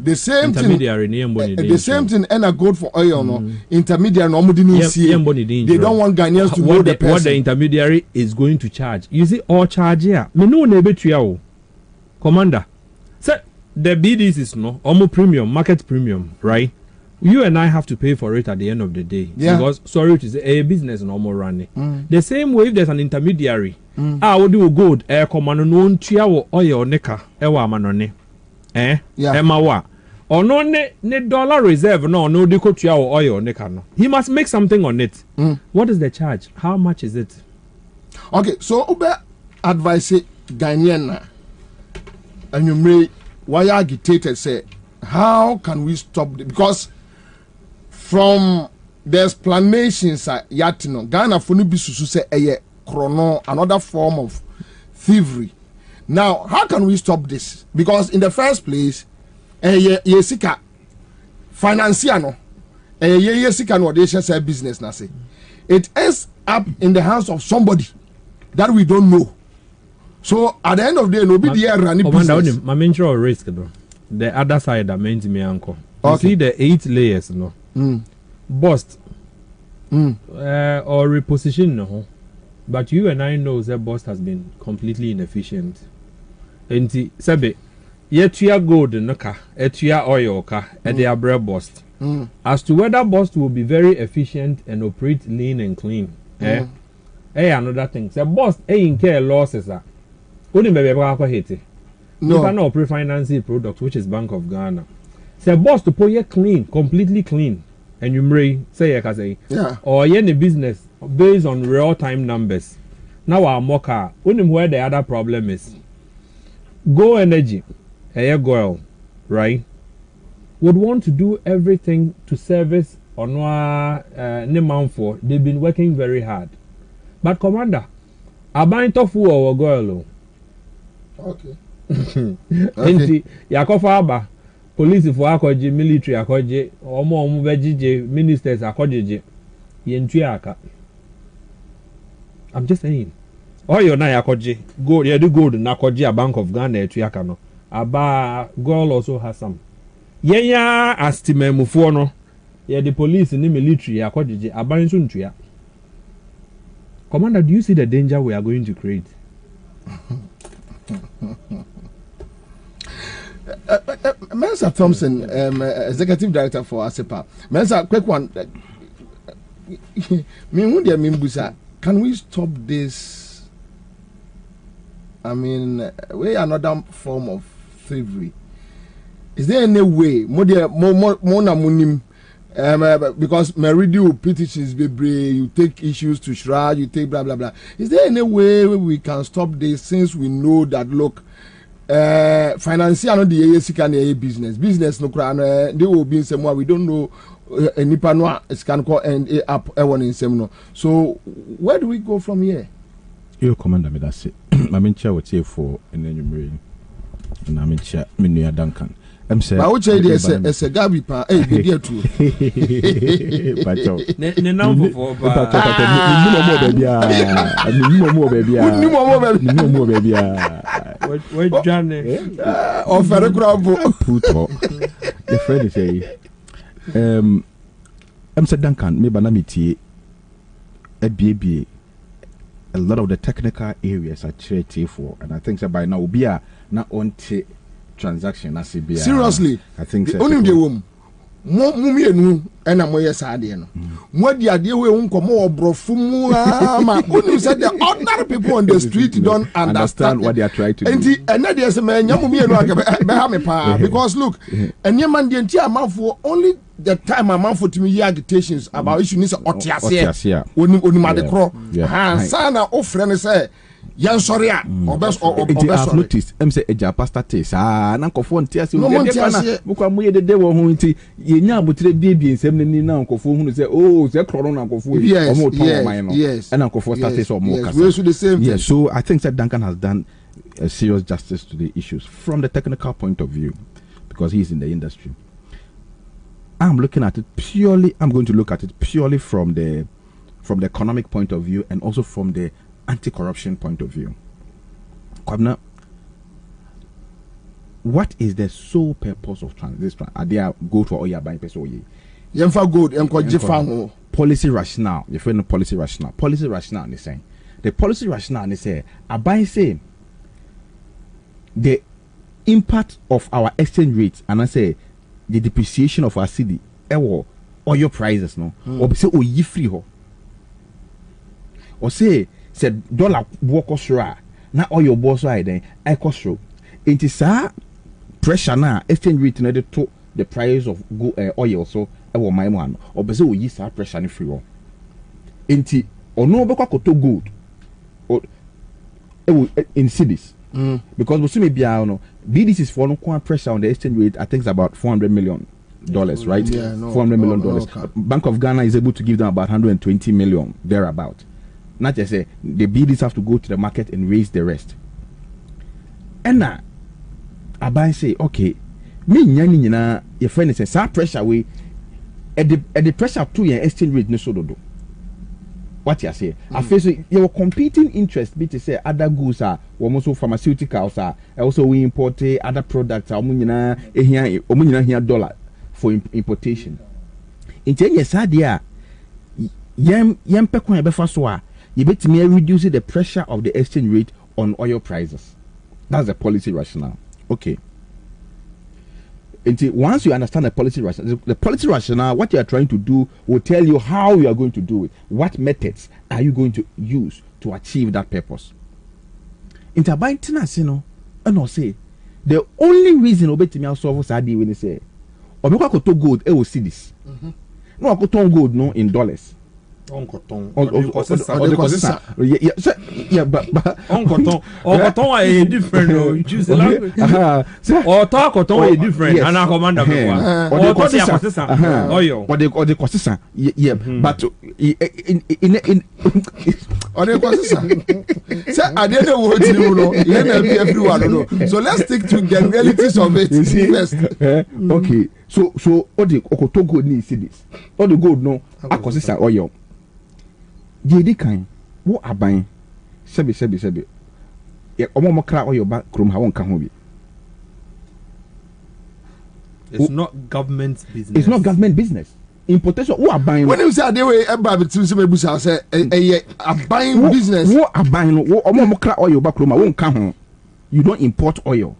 The same thing. The same thing and a gold for oil no. Intermediary normal didn't see. They don't want Ghanaians to know the person.
What the intermediary is going to charge. You see, all charge here. Me no nebe triao. Commander. So the BDs is no almost premium, market premium, right? You and I have to pay for it at the end of the day.
Yeah.
Because sorry to say a business normal running. The same way if there's an intermediary, would do gold, command no tia oil nika, manone. Yeah. Emawa. Or no ne dollar reserve no diko tia oil nika no. He must make something on it. What is the charge? How much is it?
Okay, so ube advise Ghanaian and you may why agitated say how can we stop this? Because from the explanations yatino Ghana funu bisusu say chrono another form of thievery. Now how can we stop this? Because in the first place yesika financier no yesika no they say business na say it ends up in the hands of somebody that we don't know. So at the end of the day, nobody here running business.
My main risk though. The other side that means me uncle. You see the 8 layers no. Bust or reposition no. But you and I know that bust has been completely inefficient. And sabe yetua gold no ka, etua oil ka, and they are bread bust. As to whether bust will be very efficient and operate lean and clean. Another thing. The bust in care losses are. Only baby hate. No. You cannot pre-finance product, which is Bank of Ghana. Say boss to put you clean, completely clean, and you may say or any business based on real-time numbers. Now our mocha, only where the other problem is. Go Energy, girl, right? Would want to do everything to service on for. They've been working very hard, but commander, I buy tofu or girl.
Okay.
Enti yakofa aba police for akoje military akoje omo vegije ministers akojeje yentu aka. I'm just saying oyo na yakoje gold you do gold na akoje a Bank of Ghana etu aka no aba girl also has some yenya astimemufo no ye the police ni military akojeje aban so ntua. Commander, do you see the danger we are going to create?
Ansah Thompson, Executive Director for ASEPA. Ansah, quick one. Can we stop this? I mean, we another form of thievery. Is there any way? Because Meridio petitions you take issues to Shra, you take blah blah blah. Is there any way we can stop this since we know that look? Financial no the ASIC business no they will be in some way we don't know nipa no can call and up one in some no. So where do we go from here?
You commander me that's it. I mean chair with you for and then you bring and I mean chair me near Duncan. I'm saying I would say
there's a Gabi pa be there too.
But ne number for
baby.
What Johnny?
Or very bravo.
Put the friend say, Ansah Duncan, maybe Banamiti, a baby. A lot of the technical areas are treated for, and I think that by now will be not on transaction.
Seriously,
I think so.
Only the woman. Mummy and I'm way sad. What the idea we won't come over, bro? Only said the ordinary people on the street don't understand
what they are trying to do.
And that is a man, because look, and your man didn't hear a for only the time a man for to me agitations about issue needs Otiasia. Only the crow. Sana offering say. Yan sorry I've
noticed say eja pastor tes na nkofo ntiase o de kana bukwa mu ye de wo ho nti ye nya abotre bie nsem ni na nkofo hu say oh say kroro na nkofo omo ton man no and nkofo start say omo kasa. Yes, so I think that Duncan has done a serious justice to the issues from the technical point of view because he's in the industry. I'm looking at it purely. I'm going to look at it purely from the economic point of view and also from the anti-corruption point of view. Kwabena, what is the sole purpose of this? Are there go to oil buying person?
Yemfa good, yemko
policy rationale. You find policy rationale. Policy rationale. They say the policy rationale. They say a buying say the impact of our exchange rates, and I say the depreciation of our cedi, oil prices, no, or say oh ye free ho, or say said dollar walk us raw. Now all your boss right then I cost through. It is pressure now exchange rate needed to the price of oil so my man or be say we use pressure in free one. Inti or no be to gold or in cities because we see maybe no this is for no pressure on the exchange rate. I think it's about $400 million, right?
Yeah, no,
$400 million.
No,
Bank of Ghana is able to give them about 120 million thereabout. Not just say the BDs have to go to the market and raise the rest. And now, I say, okay, me nyani your friend says, "Sa pressure we at the pressure to your exchange rate no so do." What you say? I feel so your competing interest be to say other goods are almost pharmaceuticals are also we import other products are here dollar for importation. In 10 years, yem pekon ebe faso you bet me reduce the pressure of the exchange rate on oil prices. That's the policy rationale. Okay. Until once you understand the policy rationale, what you are trying to do will tell you how you are going to do it. What methods are you going to use to achieve that purpose? Into buying tenants, and I say the only reason obey me also for Sadi when they say, or because I could gold, I will see this. No, I could turn gold no in dollars.
Yeah, but different. Choose the language. Or talk or talk different. And I command or the
consistent. Yeah, but in
or the consistent. So I didn't know what you know. Everyone. So let's stick to the realities of it first.
Okay. So all the gold needs this. All the gold no are consistent oil. Jedi kan wo aban sebe e omo kra oyo ba krom ha won ka ho bi.
It's not government business.
It's not government business. Importation wo aban
when you say dey way e ba bitim se mebusa say aban business
wo aban no wo omo kra oyo ba krom ha won ka ho. You don't import oil.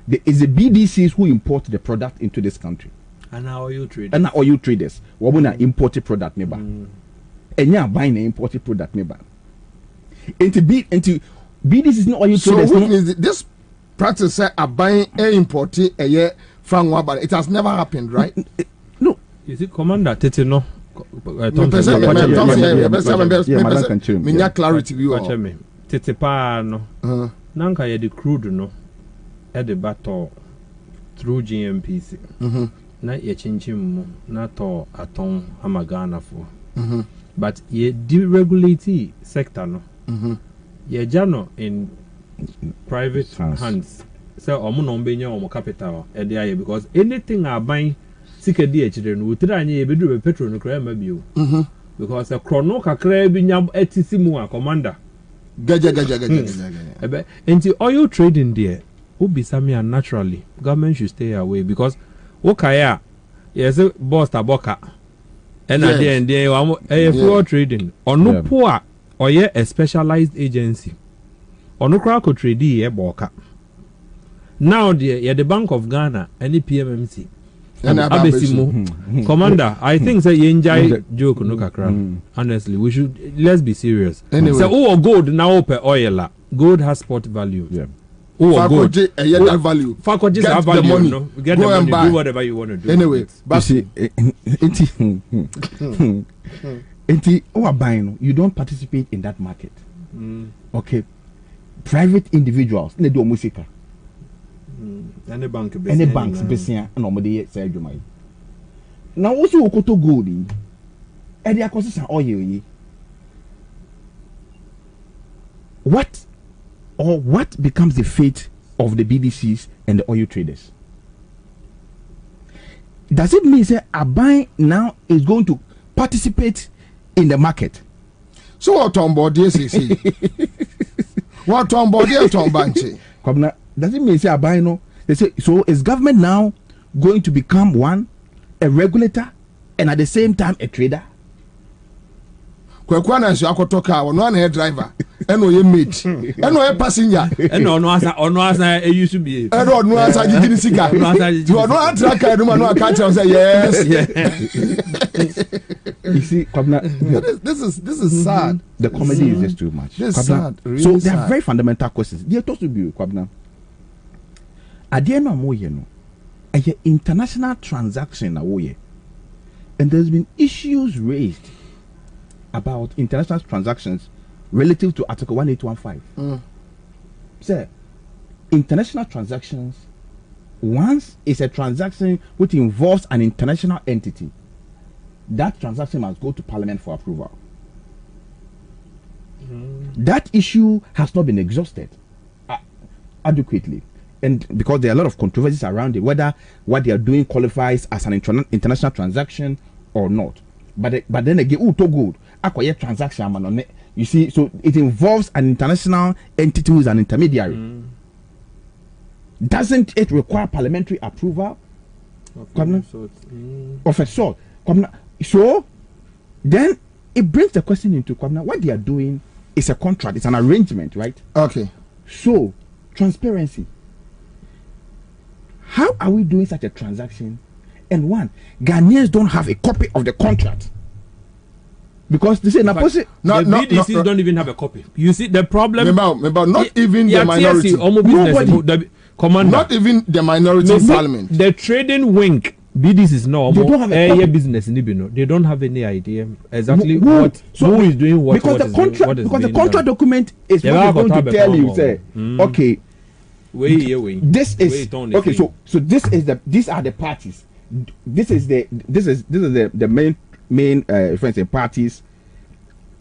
There is the BDCs who import the product into this country.
And our oil traders.
And our oil traders. Wo na imported product neba. And you are buying an imported product, maybe. Into BDC is not all you
so this practice say are buying a imported a year from Wabba. It has never happened, right?
No. Is it Commander Tete no?
Clarity
Tete pa no. Nanka ye the crude no. At the battle through GMPC. Na ye chinchim na to aton amagana for. But ye deregulate sector no. Ye jano in private hands. So omo no mbenya omo capital e dey because anything are buying sikedi e chire no utira anya ye bedu petrol no kra ma bio. Because a chrono kakra bi nya etisi mu a commander.
Gaja.
Ebe enti oil trading there obi samia naturally government should stay away because okaya yes boss taboka. And at the end, a fuel trading or no poor or a specialized agency or no crack or trade boka. Now, the Bank of Ghana, any PMMC, and Abesimo Commander, I think say enjoy joke no kakra. Honestly, let's be serious. Anyway, so gold now open oil. Gold has spot value.
Yeah. Faculty value.
Faculty have value. Money. No? Get
go
the money.
Buy.
Do whatever you want to do.
Anyway, but
see, you don't participate in that market. Okay, private individuals they do musica.
Any banks
business normally say Jumai. Now also okoto gold. And they are consistent oil. What becomes the fate of the BDCs and the oil traders? does it mean say Aban now is going to participate in the market?
So what on board this is what on board here on banche?
Does it mean say Aban no? They say so is government now going to become one a regulator and at the same time a trader?
Kwekwana nso akotoka ono na driver eno ye mate eno ye passenger
eno ono asa e use be
eno ono asa gigini sika ono atraka eno no aka tell say yes.
You see, Kwabena,
this is sad.
The comedy is just too much.
This is sad. Really
so
sad.
there are very fundamental questions. They talk to you, Kwabena. At the end of the a international transaction and there's been issues raised about international transactions relative to Article 1815. Sir, international transactions, once it's a transaction which involves an international entity, that transaction must go to Parliament for approval. That issue has not been exhausted adequately. And because there are a lot of controversies around it, whether what they are doing qualifies as an international transaction or not. But then again, too good. Acquire transaction, you see, so it involves an international entity who is an intermediary. Doesn't it require parliamentary approval? Of a sort. So then it brings the question into Kwabena, what they are doing is a contract, it's an arrangement, right?
Okay.
So transparency. How are we doing such a transaction? And one, Ghanaians don't have a copy of the contract. Because they say the
BDCs don't even have a copy. You see the problem.
Remember, not even the minority.
Commander.
Not even the minority in Parliament.
The trading wing. BDCs is no business. They don't have any idea exactly who is doing what.
Because the contract document is what going to tell you. Say, okay, this is okay. So these are the parties. This is the main friends and parties.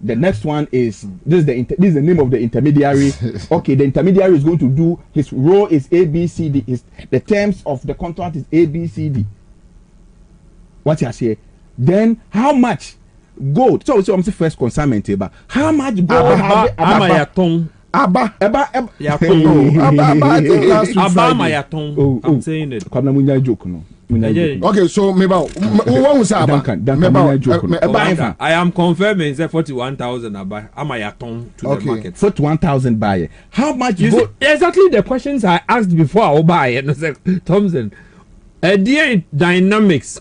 The next one is this is the name of the intermediary. Okay, the intermediary is going to do his role is ABCD. The terms of the contract is ABCD. What you say? Then how much gold? So I'm the first consignment table. How much gold have
I'm saying it.
Okay, so
I am confirming say 41,000 to the market.
41,000 buyer. How much gold?
Exactly the questions I asked before I buy it. Thompson, dear dynamics.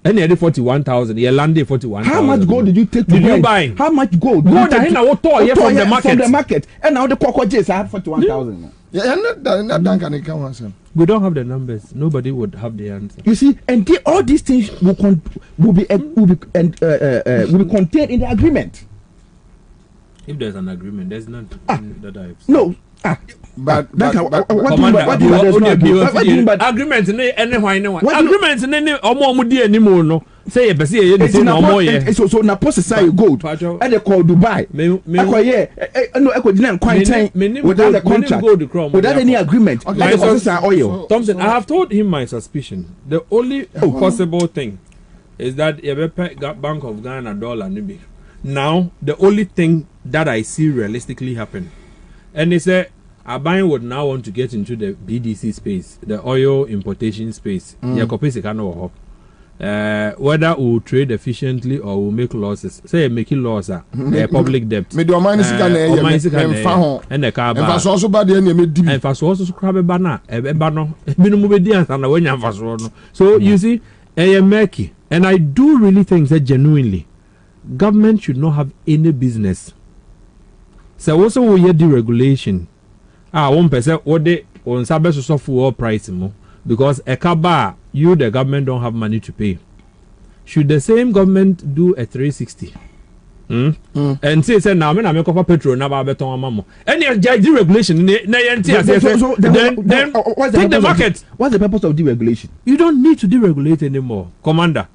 Any 41,000, you landed 41,000.
How much gold did you take to
buy?
How much gold?
Gold from the market.
From the market. And now the cockroaches are 41,000.
We don't have the numbers. Nobody would have the answer.
You see, and all these things will be contained in the agreement.
If there's an agreement, there's none that I've seen.
No. But
agreements agreements say
so na process gold and they call Dubai without the contract without any agreement.
Thompson, I have told him my suspicion. The only possible thing is that Bank of Ghana dollar now the only thing that I see realistically happen, and they say Aban would now want to get into the BDC space, the oil importation space. Whether we'll trade efficiently or we'll make losses. Say making losses, public debt. And the car and so you see, and I do really think that genuinely government should not have any business. So also we hear deregulation. 1% what they on Sabbath of fuel price more because a car you the government don't have money to pay. Should the same government do a 360? And say now I'm make up petrol now beton mamo. Any deregulation then take the market.
What's the purpose of deregulation?
You don't need to deregulate anymore, Commander.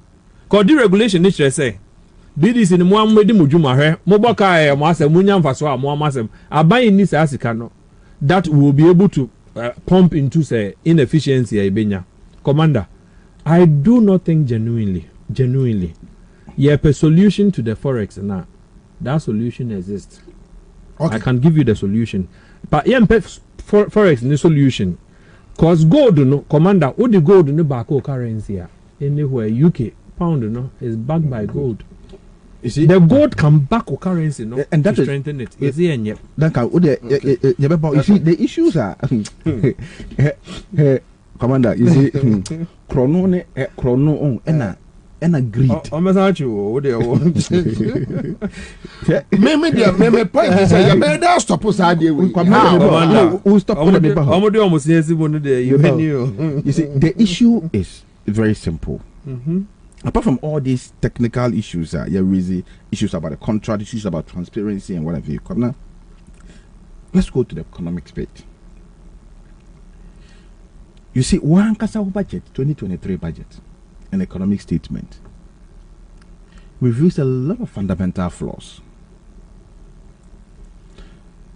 Because deregulation nature say BDC in one made mujuma mobaka masem munyam faso amasem aban ni sa asika no that will be able to pump into say inefficiency ibenya. Commander, I do not think genuinely, yeah, a solution to the Forex now. That solution exists. Okay. I can give you the solution. But yeah, Forex no solution. Cause gold no commander, what the gold no back currency anywhere UK pound no is backed by gold. You see, the gold can back currency no and that to strengthen it. You see, and
that can you see the issues are commander. You see, chrono on and greed.
I'm not you. What do you want?
Me point is you better stop us out there.
We'll stop.
Almost yes,
you see, the issue is very simple. Apart from all these technical issues, issues about the contract, issues about transparency and whatever you come now. Let's go to the economic bit. You see, one Kasa budget, 2023 budget, an economic statement, reveals a lot of fundamental flaws.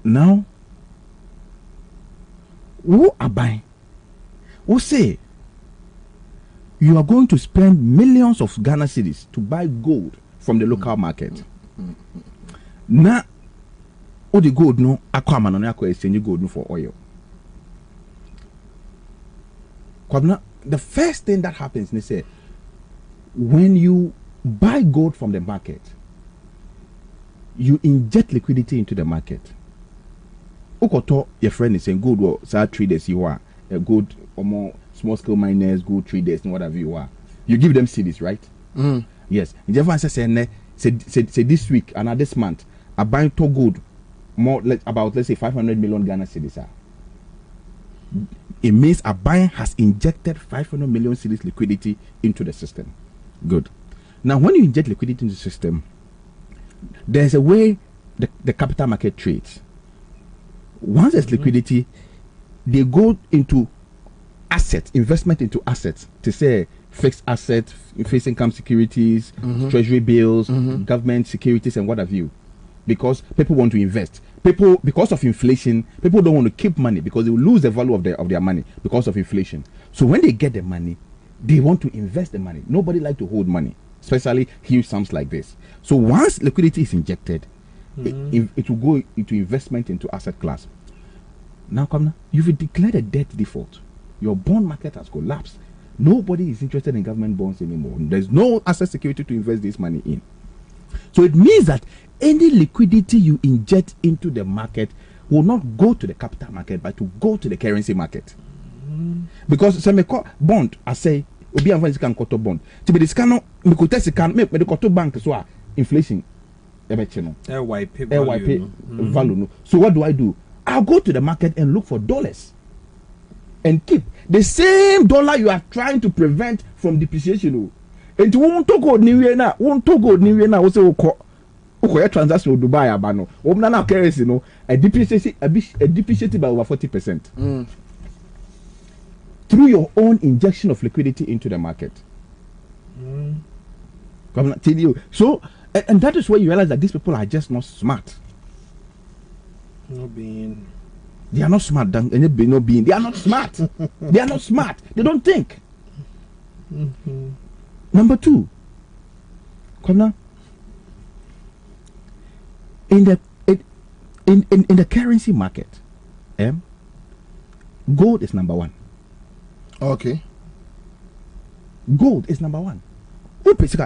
Now, who are buying? Who say you are going to spend millions of Ghana cedis to buy gold from the local market? Now, all the gold no, akwa no exchange gold no for oil. Kwabena, the first thing that happens, they say, when you buy gold from the market, you inject liquidity into the market. Okoto, your friend is saying gold or traders you are, gold or more small scale miners, gold traders, and whatever you are. You give them cedis, right? Yes. And Jeff Ansah say this week and this month, I buy to gold more about let's say 500 million Ghana cedis. It means a buyer has injected 500 million cedis liquidity into the system. Good. Now, when you inject liquidity into the system, there's a way the capital market trades. Once there's liquidity, they go into assets, investment into assets, to say fixed assets, fixed income securities, treasury bills, government securities, and what have you. Because people want to invest. People, because of inflation, people don't want to keep money because they will lose the value of their money because of inflation. So when they get the money, they want to invest the money. Nobody likes to hold money, especially huge sums like this. So once liquidity is injected, it will go into investment into asset class. Now, Kwabena, you've declared a debt default. Your bond market has collapsed. Nobody is interested in government bonds anymore. There's no asset security to invest this money in. So it means that any liquidity you inject into the market will not go to the capital market, but to go to the currency market. Because some bond, I say, obi anfa can koto bond. To be this cannot, me kote se can me the koto bank so inflation.
LYP
value. No. So what do? I'll go to the market and look for dollars, and keep the same dollar you are trying to prevent from depreciation. And you won't talk about New Year now. Won't talk about New Year now. What's it transaction with Dubai abano? Now currency no a depreciated by over 40%. Through your own injection of liquidity into the market. Come on, tell you. So and that is where you realize that these people are just not smart. They are not smart. They are not smart. They are not smart. They don't think. Number two, Kwabena, in the currency market, gold is number one.
Okay.
Gold is number one.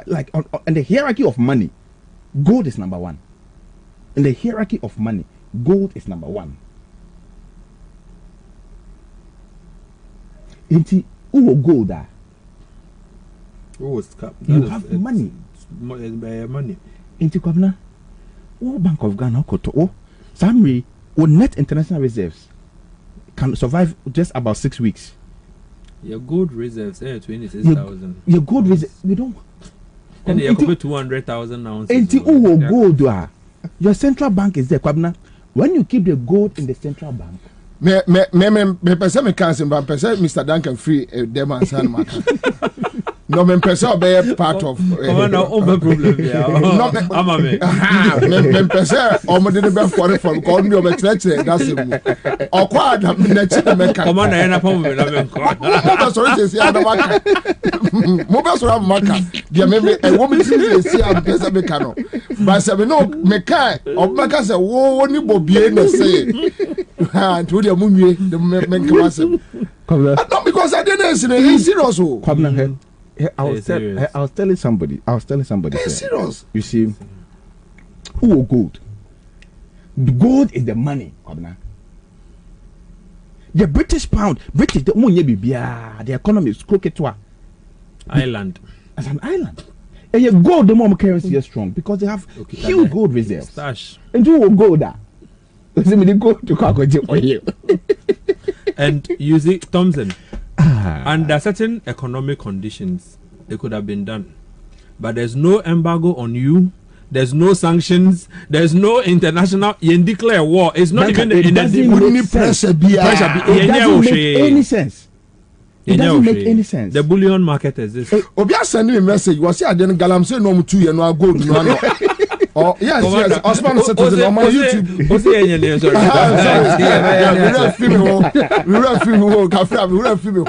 Like on the hierarchy of money, gold is number one. In the hierarchy of money, gold is number one. Inti who gold are? You have money.
Money.
Inti Kwabena, Bank of Ghana koto Samri net international reserves can survive just about 6 weeks.
Your gold reserves 26,000.
Your gold reserves we don't.
And you could 200,000 ounces.
Inti gold are. Your central bank is there, Kwabena. When you keep the gold in the central bank.
Me person me cancel, but person Mr. Duncan free them and son. No, me person be part of.
Come on, problem here. I'm a me.
Me person, omo de be for from call me omo church. That's it. Okwa da me na chi me ka.
Come on, na pom me na me ko.
Mo be sorry say ada maka. Mo be sorry maka. Dia me e wo me ti say am pesa me ka no. Ba say me no me ka obaka say wo ni Bobie na say. Ha, to dia mu nwie de me ka wasem. Not because I didn't say it's serious.
Kwabena, I was telling somebody.
It's serious.
You see, who gold? Gold is the money, Kwabena. The British pound, the economy is crooked to
island.
As an island. And your gold, the more currency is strong because they have huge gold reserves.
Stash.
And you will go there. Go to
and you see, Thompson, under certain economic conditions, it could have been done. But there's no embargo on you. There's no sanctions. There's no international. You declare war. It's not even in
the pressure. It doesn't make any sense. It doesn't make any sense.
The bullion market is this.
Obia send me a message. Was here then galam say no 2 year no gold no. Oh yes, yes. Osman Citizen on my YouTube. We ref film cafe. We ref film.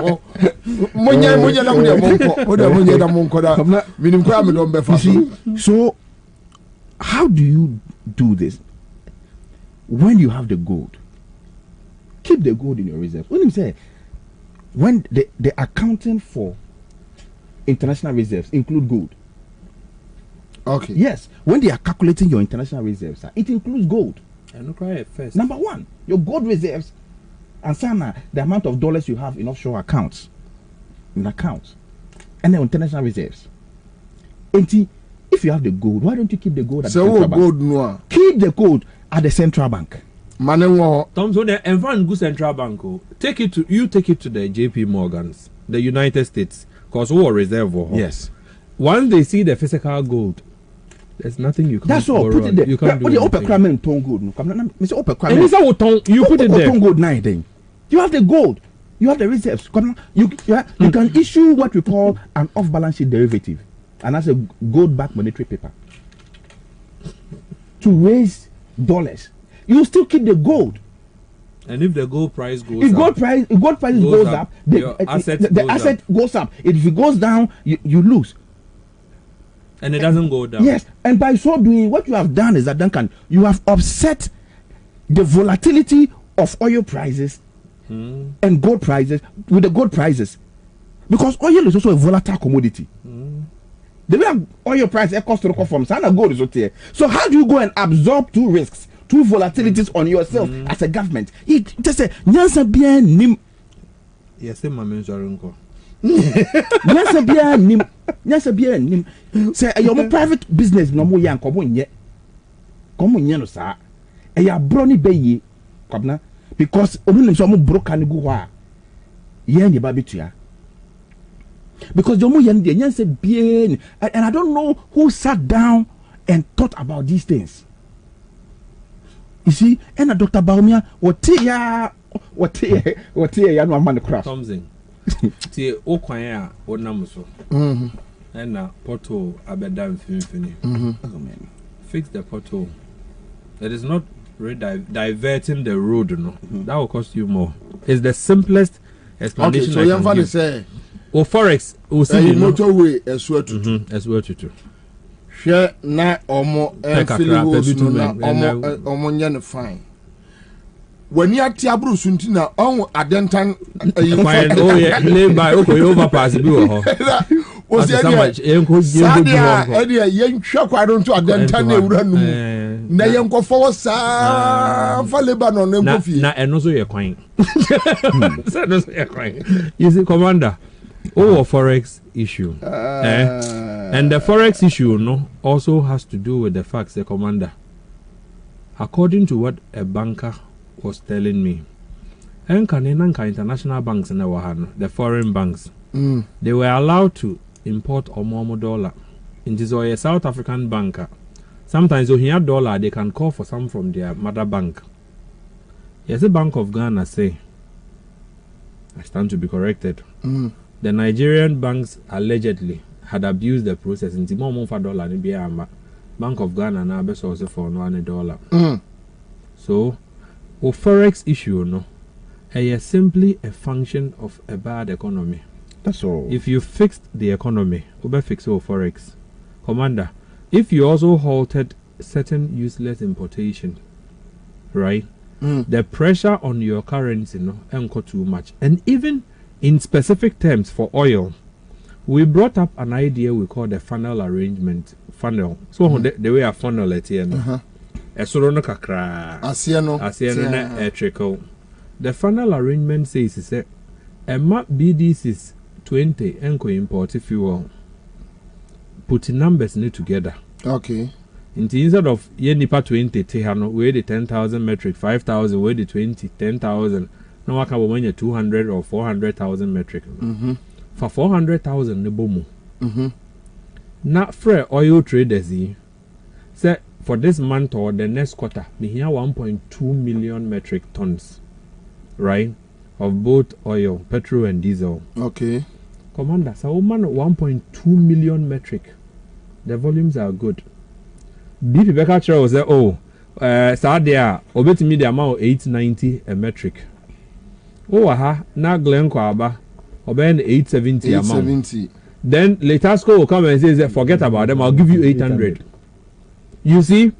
Monya na monko. Oda monya na monko da. Minim kwa me don be fa.
So how do you do this? When you have the gold, keep the gold in your reserve. When you say when the accounting for international reserves include gold.
Okay.
Yes, when they are calculating your international reserves, it includes gold.
First.
Number one, your gold reserves, Ansah, the amount of dollars you have in offshore accounts, and then international reserves. And if you have the gold, why don't you keep the gold at the central bank?
No.
Keep the gold at the central bank.
Tom, so the good central bank, take it to the JP Morgans, the United States, because we are reserve.
Yes.
Once they see the physical gold, there's nothing you can do.
That's all. Put it there. You can't do anything.
You put it there.
Gold 9. You have the gold. You have the reserves. You can issue what we call an off-balance sheet derivative, and that's a gold-backed monetary paper to raise dollars. You still keep the gold.
And if the gold price goes
if
up,
gold price goes up, the asset goes up. If it goes down, you lose.
And it doesn't go down.
Yes, and by so doing, what you have done is that, Duncan, you have offset the volatility of oil prices and gold prices with the gold prices, because oil is also a volatile commodity. The way oil price cost to the from Sana gold is out there. So how do you go and absorb two risks, two volatilities on yourself as a government? It just say nyansa bien nim.
Yes, mama nzoronko.
Nyansa bien nim. Say your private business no mo yan komo nye. Komo nye no sa. E ya broni beye Kwabena, because obi so mo broka ni gu ho a. Ye nye ba betua. Because the nyansa bien, and I don't know who sat down and thought about these things. You see, and Dr. Baumia, what ya no man craft.
Something. Tie o kwan a wonam so. And na portal abeda mfimfini. Fix the portal. That is not diverting the road, no. That will cost you more. It's the simplest explanation.
Okay, so you can say
Forex,
motorway as well
to.
Share na omo enfili na omo nya fine. When you are Tiabru Suntina on Adentan,
oh yeah, lay by overpass. Was
the young shock? I don't to Adentan. Na yanko for for Lebanon
and also your coin. You see, Commander, Forex issue. And the Forex issue also has to do with the facts, the Commander. According to what a banker was telling me, international banks in the foreign banks, they were allowed to import omomo dollar. In this way, a South African banker, sometimes when he had dollar, they can call for some from their mother bank. Yes, the Bank of Ghana say, I stand to be corrected, the Nigerian banks allegedly had abused the process in more for dollar in Biamba. Bank of Ghana now be source for $1. So, the Forex issue no, is simply a function of a bad economy.
That's all.
If you fixed the economy, you be fix your Forex. Commander, if you also halted certain useless importation, right? The pressure on your currency no ain't too much. And even in specific terms for oil, we brought up an idea we call the funnel arrangement. Funnel. So the way a funnel it here no. Esoro no kakra. Asiano na trickle. The funnel arrangement says is a map BDC is 20 enko import fuel. Putting numbers need together.
Okay.
Instead of ye nipa 20 tehano, we the 10,000 metric, 5,000, we the 20, 10,000. No waka wo manya 200 or 400,000 metric. For 400,000 ne bomu. Not for oil traders say for this month or the next quarter, we hear 1.2 million metric tons, right? Of both oil, petrol and diesel.
Okay.
Commander, so man 1.2 million metric. The volumes are good. BP Becker Charles say, oh, Sadia, obey me the amount 890 a metric. Oh, na Glen Kwaba, obey 870 amount. Then Letasco will come and say, forget about them, I'll give you 800. You see,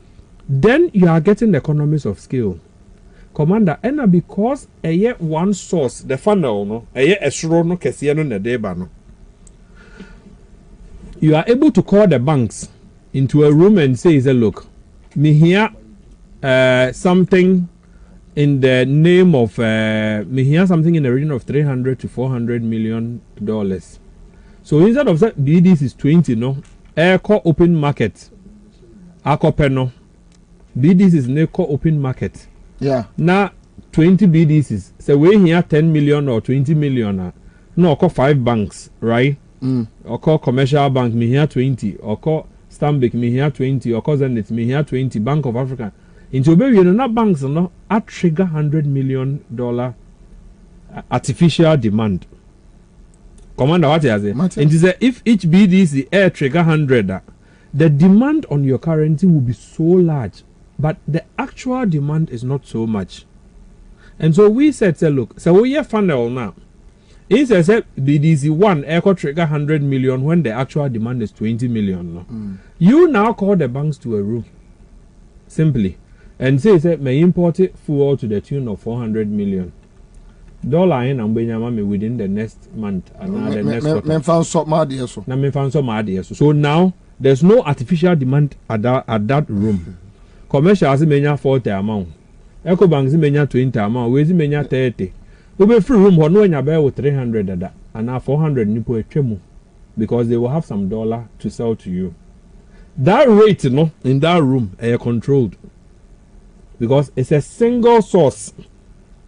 then you are getting economies of scale. Commander, and because a year one source, the funnel, no, a year a no kesiano ne deba no. You are able to call the banks into a room and say, look, me hear something in the name of me hear something in the region of $300 to $400 million. So instead of that, BDs is 20, no, airco open market, no, BDs is neco open market.
Yeah.
Now 20 BDs so we here 10 million or 20 million. No, call 5 banks, right? Or call commercial bank me here 20, or call Stanbic me here 20, or call Zenith me here 20, Bank of Africa. Into baby, you know, not banks no at trigger $100 million artificial demand. Commander, what is it? And say if each BDC air trigger 100, the demand on your currency will be so large. But the actual demand is not so much. And so we said, say, look, so we have funnel now. It says BDC 1 echo trigger 100 million when the actual demand is 20 million. No? You now call the banks to a room. Simply. And say, may import it fuel to the tune of 400 million. Dollar in Ambenyamame within the next month and the next quarter. So now there's no artificial demand at that room. Commercials menya 40 amount. Eco banks menya 20 amount. We menya 30. We be free room no nya bear with 300 and now 400 nipo etwemu because they will have some dollar to sell to you. That rate no in that room controlled because it's a single source.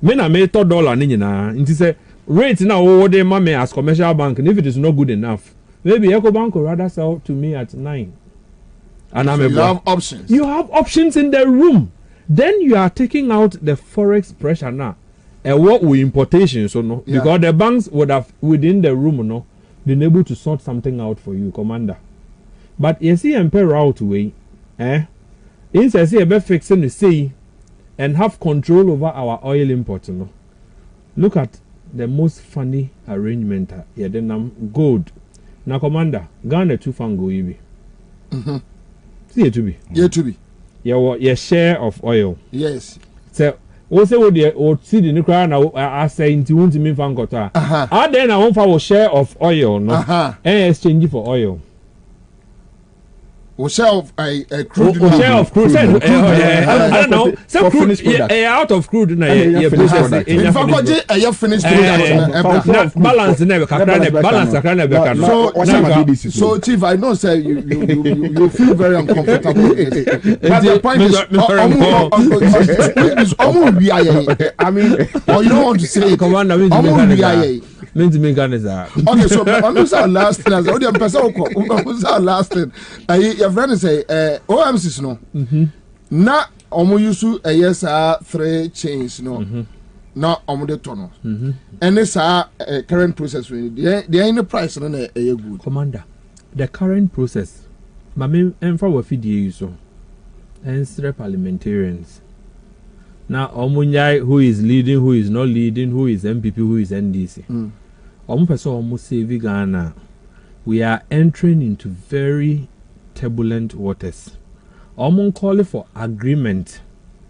Me na me $1 ni nyina. Nti say rate now what they mame as commercial bank and if it is not good enough maybe Eco Bank would rather sell to me at 9. And
so you have options.
You have options in the room. Then you are taking out the forex pressure now. And what with importation, so no, because the banks would have within the room, no, been able to sort something out for you, Commander. But you see, and pay route way, instead see a fixing the sea and have control over our oil import, no. Look at the most funny arrangement. Yeah, then gold. Now, Commander, Ghana 2 fango ibi. Yeah, to be. Your share of oil.
Yes.
So, also, what see the nuclear now, I say, into one to me, Fankota. And then I want for share of oil, no? And exchange for oil.
Or share of crude.
Share of crude. I don't know. Some crude, out of crude. Finished balance never.
So, Chief, I know, say you feel very uncomfortable. But the point is, I mean, or you don't want to say,
Commander,
okay, so on our last thing, as the person our last thing, your friend say, OMCs no, na omo use a yes 3 chains no, na omude tono and this current process the any price no na good
commander the current process mame emfa wa fidie so ensre parliamentarians now omunyai who is leading, who is not leading, who is MPP, who is NDC person omu save Ghana. We are entering into very turbulent waters. Omu call for agreement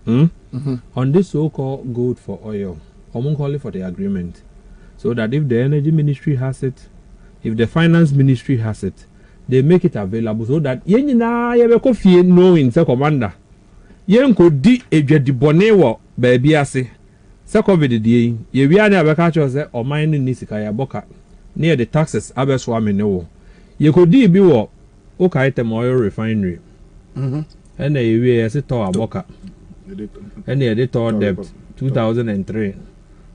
on this so-called gold for oil. Omu call for the agreement so that if the energy ministry has it, if the finance ministry has it, they make it available so that yen na yebeko fie knowing say commander yen ko di edwadi bone wo baabi ase say covid die ye wi ana abeka cho say oman ni sika ya boka near the taxes abeso amene wo ye ko di bi wo o kai tem oil refinery and ye wi ye say to aboka and ye dey to debt 2003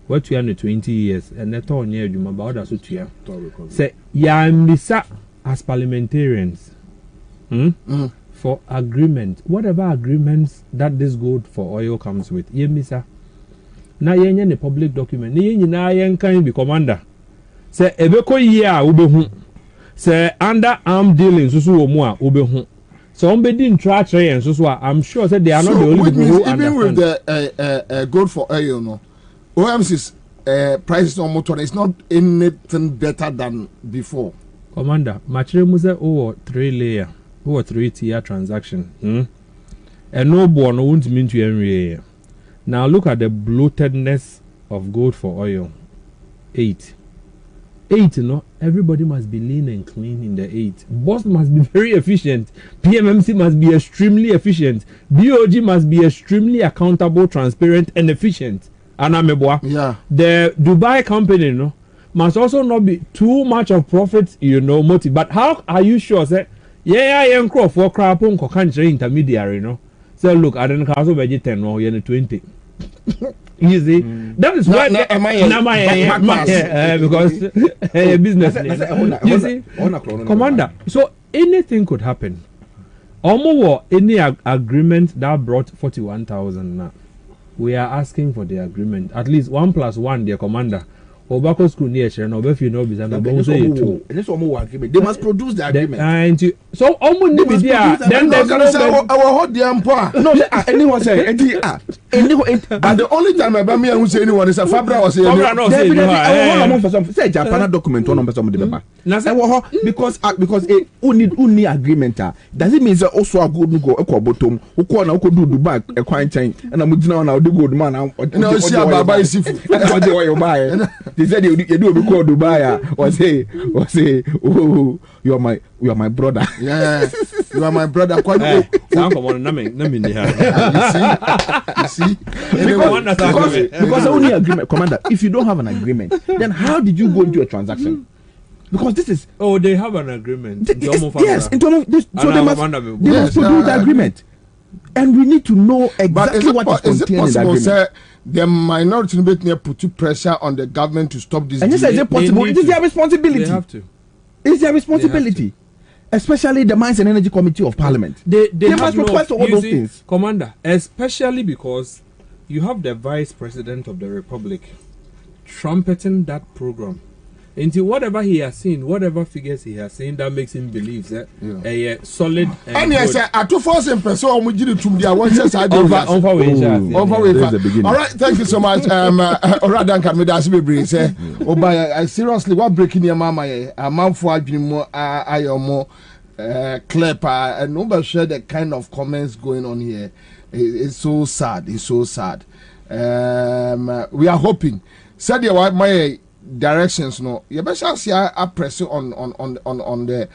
what we are in 20 years and that on ye adwuma ba oda so tua say ya misa as parliamentarians for agreement, whatever agreements that this gold for oil comes with, ye misa. Na yenye ne public document, ni yenye na yen kan be commander. Say ebeko year ubehu. Say under arm dealings susu omu a ubehu. So somebody in track and so I'm sure that they are not the only people who
even
understand.
With the gold for oil, no, OMC's prices on motor is not anything better than before.
Commander, machire muse over 3 layer, over 3 tier transaction. And no born won't mean to enrye. Now look at the bloatedness of gold for oil. 8, no, everybody must be lean and clean in the 8. Boss must be very efficient. PMMC must be extremely efficient. BOG must be extremely accountable, transparent, and efficient.
Yeah.
The Dubai company, no, must also not be too much of profit, motive. But how are you sure that for crap on country intermediary, no? So look, I don't also budget 10 or 20. You see, that is why because business. You see, commander. So anything could happen. Almost any agreement that brought 41,000 now. We are asking for the agreement. At least 1+1, dear commander. Obako school near Cherno, if you know, they
must produce the agreement.
So, then there's
our hot damn poor.
No, anyone say, and
the only time I me who say anyone is a Fabra or say,
say Japan document one number some of the paper. Because only agreement. Does it mean that also a good go a bottom who corner could do Dubai a quiet chain and I'm now the good man.
No, see about buy seafood.
That's what you buy. They said you do record Dubai or say, oh, you are my brother.
Yeah, you are my brother. Quite
come on,
you see,
because only agreement, commander. If you don't have an agreement, then how did you go into a transaction? Because this is
they have an agreement.
Yes, in terms of this, so they must produce the agreement, and we need to know exactly what is contained in the agreement.
The minority may put pressure on the government to stop this.
And you say, is it possible? It is their responsibility.
They have to.
It's their responsibility. Especially the Mines and Energy Committee of Parliament.
They
must request all those things.
Commander, especially because you have the Vice President of the Republic trumpeting that program. Into whatever he has seen, whatever figures he has seen, that makes him believe that a solid.
And yes, I to force him person we did to the one says I do over. All right, thank you so much. Oradan can me that's be say. Oh, by seriously, what breaking your mama? A man for more I more clear and nobody share the kind of comments going on here. It's so sad. It's so sad. We are hoping. Said your wife my directions no you better see a press on the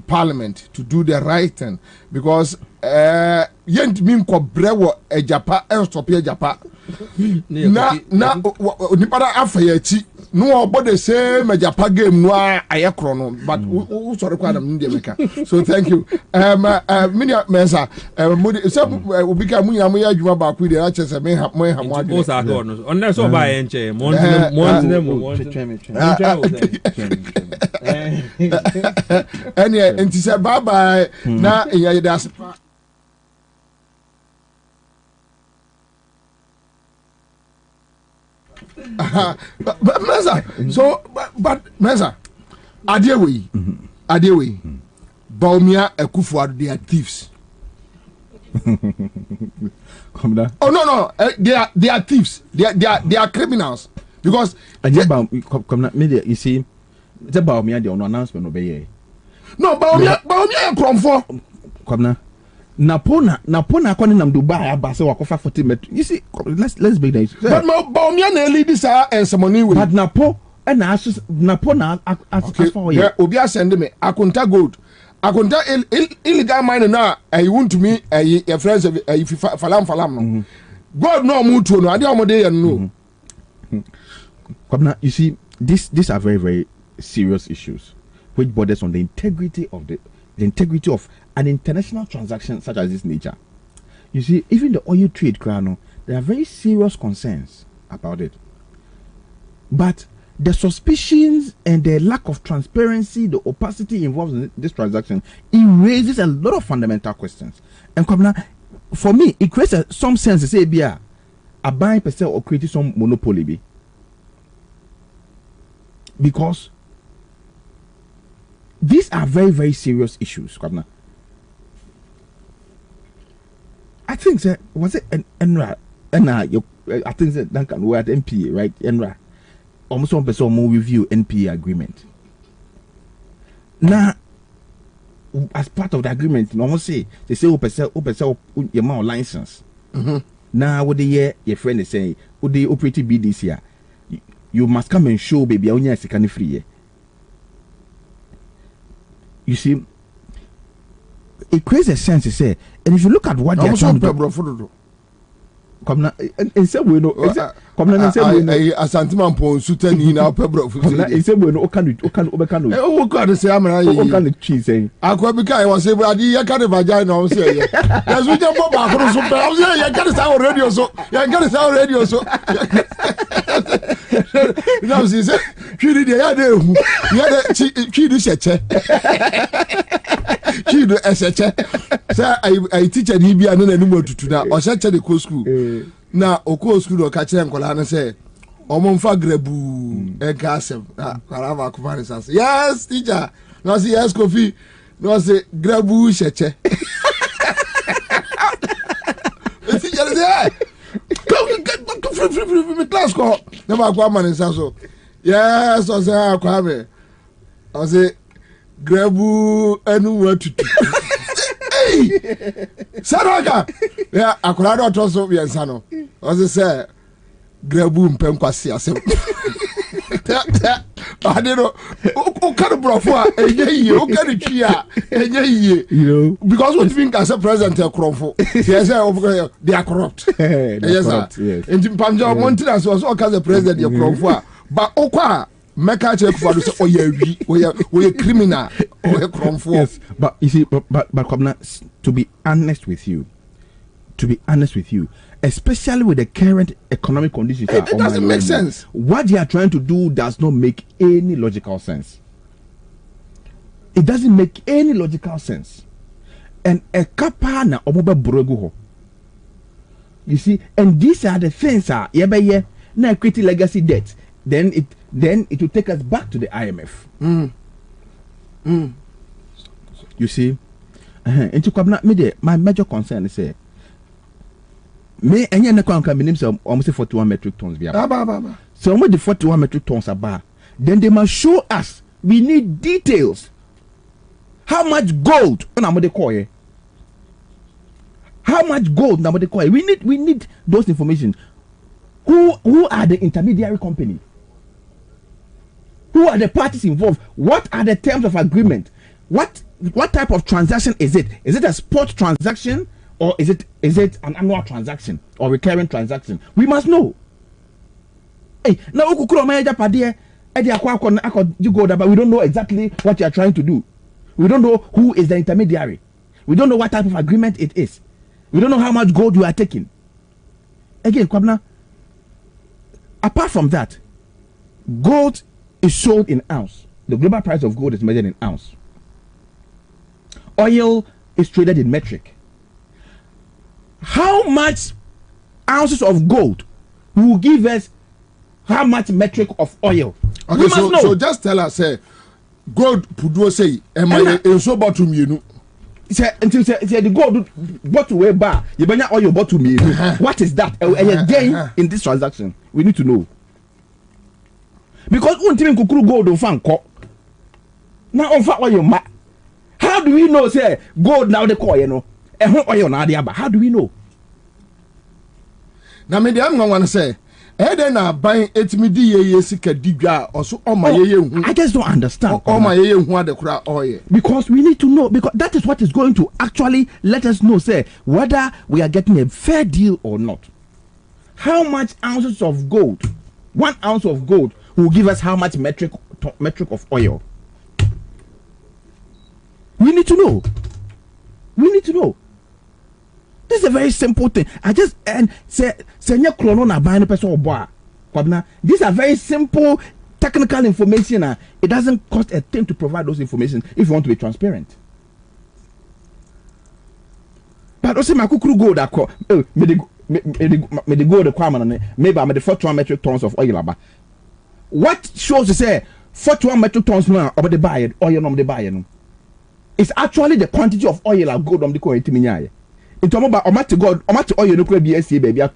parliament to do the right thing because yent min ko brewo ejapa e stop ejapa na nipada afaya chi no obode say ejapa game no ayekro no but who sorry kwa am ndie meka so thank you minia mensa mudi say obi ka munya mo ya adwuma ba ku de a chese me ha mo adwuma
o sa go no on so ba ye nche mo
enti say bye bye na eya das But Mesa, so but Mesa, Adewe, Baumia Ekufuado, they are thieves. Oh no, they are thieves. They are criminals because
media. You see, it's about me. The announcement obey.
No, Baumia Kromfo.
Kwabena. Napona kwani na Dubai abase wakofa 40 meters. You see, let's be nice.
But Baumia na lead this and some money with.
But Napo and Napo na
yeah, Obia send me Akunta gold. Akunta illegal mining now. I want to me a friends of falam. God no mutuo no. Adi amode no.
Kwabena, you see, these are very, very serious issues which borders on the integrity of an international transaction such as this nature. You see, even the oil trade, there are very serious concerns about it. But the suspicions and the lack of transparency, the opacity involved in this transaction, it raises a lot of fundamental questions. And for me, it creates some sense to say, a buying percent or creating some monopoly. Because these are very, very serious issues, Kwabena. I think that was it Enra. I think that Duncan were at NPA, right? Enra. Almost 1% more review NPA agreement. Now, as part of the agreement, they say 1% your amount license. Now, what the year your friend is saying, would they operate BDC? You must come and show baby only as can free. You see, it creates a sense to say, and if you look at what they are trying to do, come now, in some way, no, come now, in some way,
a sentiment pon suited in our pebble.
In some way, no, can say, I'm a cheese saying,
I was able to get a vagina. As we jump up, I got it out radio, so I got it out radio, so. Now she said, she did the other, she did she do SH. Sir, I teach an EB and no more to that, or such a co school. Now, Oko school or catch them, Colana say, Omonfa Grebu, and Cassam, Carava Kumanis. Yes, teacher. No, see, yes, coffee. No, say, Grebu, Sheche. Come, class call. Never Quaman is also. Yes, I say, Kwame. I say, Grebu, and what to do. Hey, Saraka. Yeah, I could not also be a son. As I say, Grebu, Pemquasi. I don't know. Who can brofo a ye? Who can cheer a ye? You know, because what you think as a president of Cromfo? Yes, they are corrupt. Yes, yes. And in Panja Montinas was all kinds of president of Cromfo. But Okwa, Mecca check for us, or you're criminal or a Cromfo.
Yes, but you see, but Kwabena, to be honest with you, especially with the current economic conditions,
it doesn't make sense.
What they are trying to do does not make any logical sense. It doesn't make any logical sense. And a kapa na omoba brogu. You see, and these are the things na create legacy debt. Then it will take us back to the IMF. You see, into Kwabena, my major concern is me enye ne kwan kan minim say almost 41 metric tons bia so almost the 41 metric tons are then they must show us. We need details. How much gold na mo dey call how much gold na mo dey call we need those information. Who are the intermediary company? Who are the parties involved? What are the terms of agreement? What type of transaction is it? Is it a spot transaction? Or is it an annual transaction or recurring transaction? We must know. Hey, now you go there, but we don't know exactly what you are trying to do. We don't know who is the intermediary. We don't know what type of agreement it is. We don't know how much gold you are taking. Again, Kwabena, apart from that, gold is sold in ounce. The global price of gold is measured in ounce. Oil is traded in metric. How much ounces of gold will give us how much metric of oil.
Okay, so just tell us, say, gold pudo say, am I so bottom you?
Say the gold bottle way bar, you bring oil bottle me. What is that? A gain in this transaction? We need to know. Because one thing kukuru gold on fan co. Now on fa oil ma. How do we know say gold now the call, you know? And oil now the how do we know?
Now me I'm going to say then I buying 8 million sika digwa or so on my
I just don't understand.
Oh my the crowd oil.
Because we need to know, because that is what is going to actually let us know, say, whether we are getting a fair deal or not. How much ounces of gold, 1 ounce of gold will give us how much metric of oil? We need to know. We need to know. This is a very simple thing. I just say chrono buying a person or boy. These are very simple technical information. It doesn't cost a thing to provide those information if you want to be transparent. But also my kukuru gold me the gold requirement maybe I'm the 41 metric tons of oil. What shows to say 41 metric tons now about the buy oil no the buy no? It's actually the quantity of oil or gold on the coin to in terms of oil no BSC baby at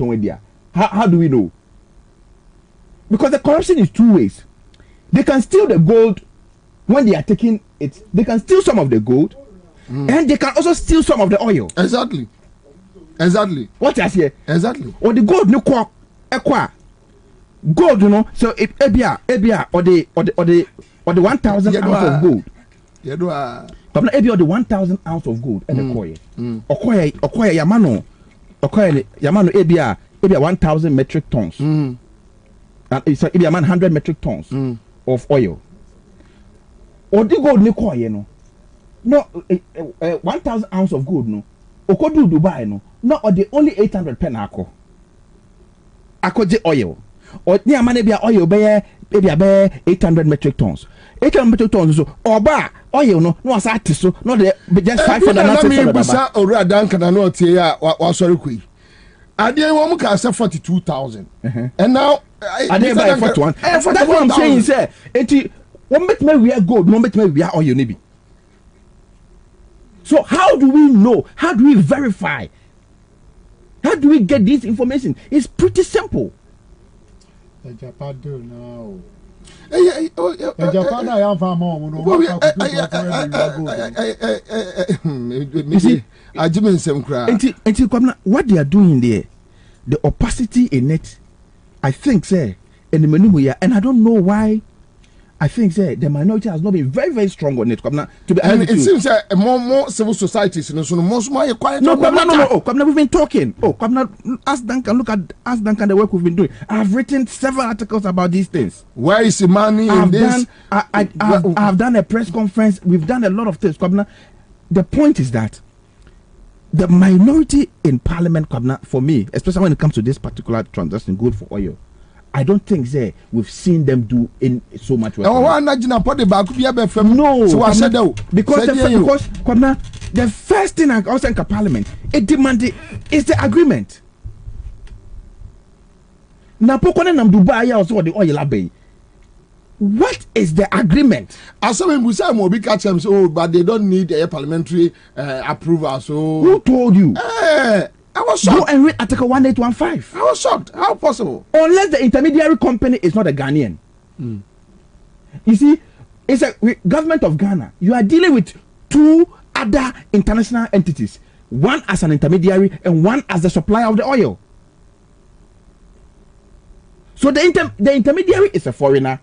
how do we know? Because the corruption is two ways. They can steal the gold when they are taking it. They can steal some of the gold, and they can also steal some of the oil.
Exactly.
What I say?
Exactly.
Or the gold no gold, you know. So it ebia or the 1,000 ounce of gold.
Yeah, do
But ebia the 1,000 ounce of gold and the coin. Okoye yamano ebia 1,000 metric tons. And it's ebia 100 metric tons of oil. Or the gold no coin no 1,000 ounce of gold no. Okodu Dubai no. No, or the only 800 pen ako je oil. Or near money be oil be 800 metric tons. 800 metric tons so or ba oil no as artist so no the just 500
not me busa ora dan kana no tie ya wa sorry kui. Ade wo mu ka say 42,000. And now
ade by 41. That's what I'm saying say enti wo met me we gold no met me we oil ni bi. So how do we know? How do we verify? How do we get this information? It's pretty simple.
Japan do now.
What they are doing there, the opacity in it, I think, say, in the menu, and I don't know why. I think the minority has not been very, very strong on it.
And it seems that more civil societies, more quiet.
No, we've been talking. Ask Duncan, look at Duncan, the work we've been doing. I've written several articles about these things.
Where is the money in this?
I've done a press conference. We've done a lot of things. The point is that the minority in parliament, for me, especially when it comes to this particular transaction, gold for oil, I don't think we've seen them do in so much work.
No,
so I said because the first thing I was in Parliament, it demanded is the agreement. Now, Dubai also the oil abbey. What is the agreement?
As some people say, "Mobi catch them so, but they don't need a parliamentary approval." So,
who told you?
I was shocked.
Go and read Article 1815.
I was shocked. How possible?
Unless the intermediary company is not a Ghanaian. You see, it's a government of Ghana. You are dealing with two other international entities. One as an intermediary and one as the supplier of the oil. So the intermediary is a foreigner.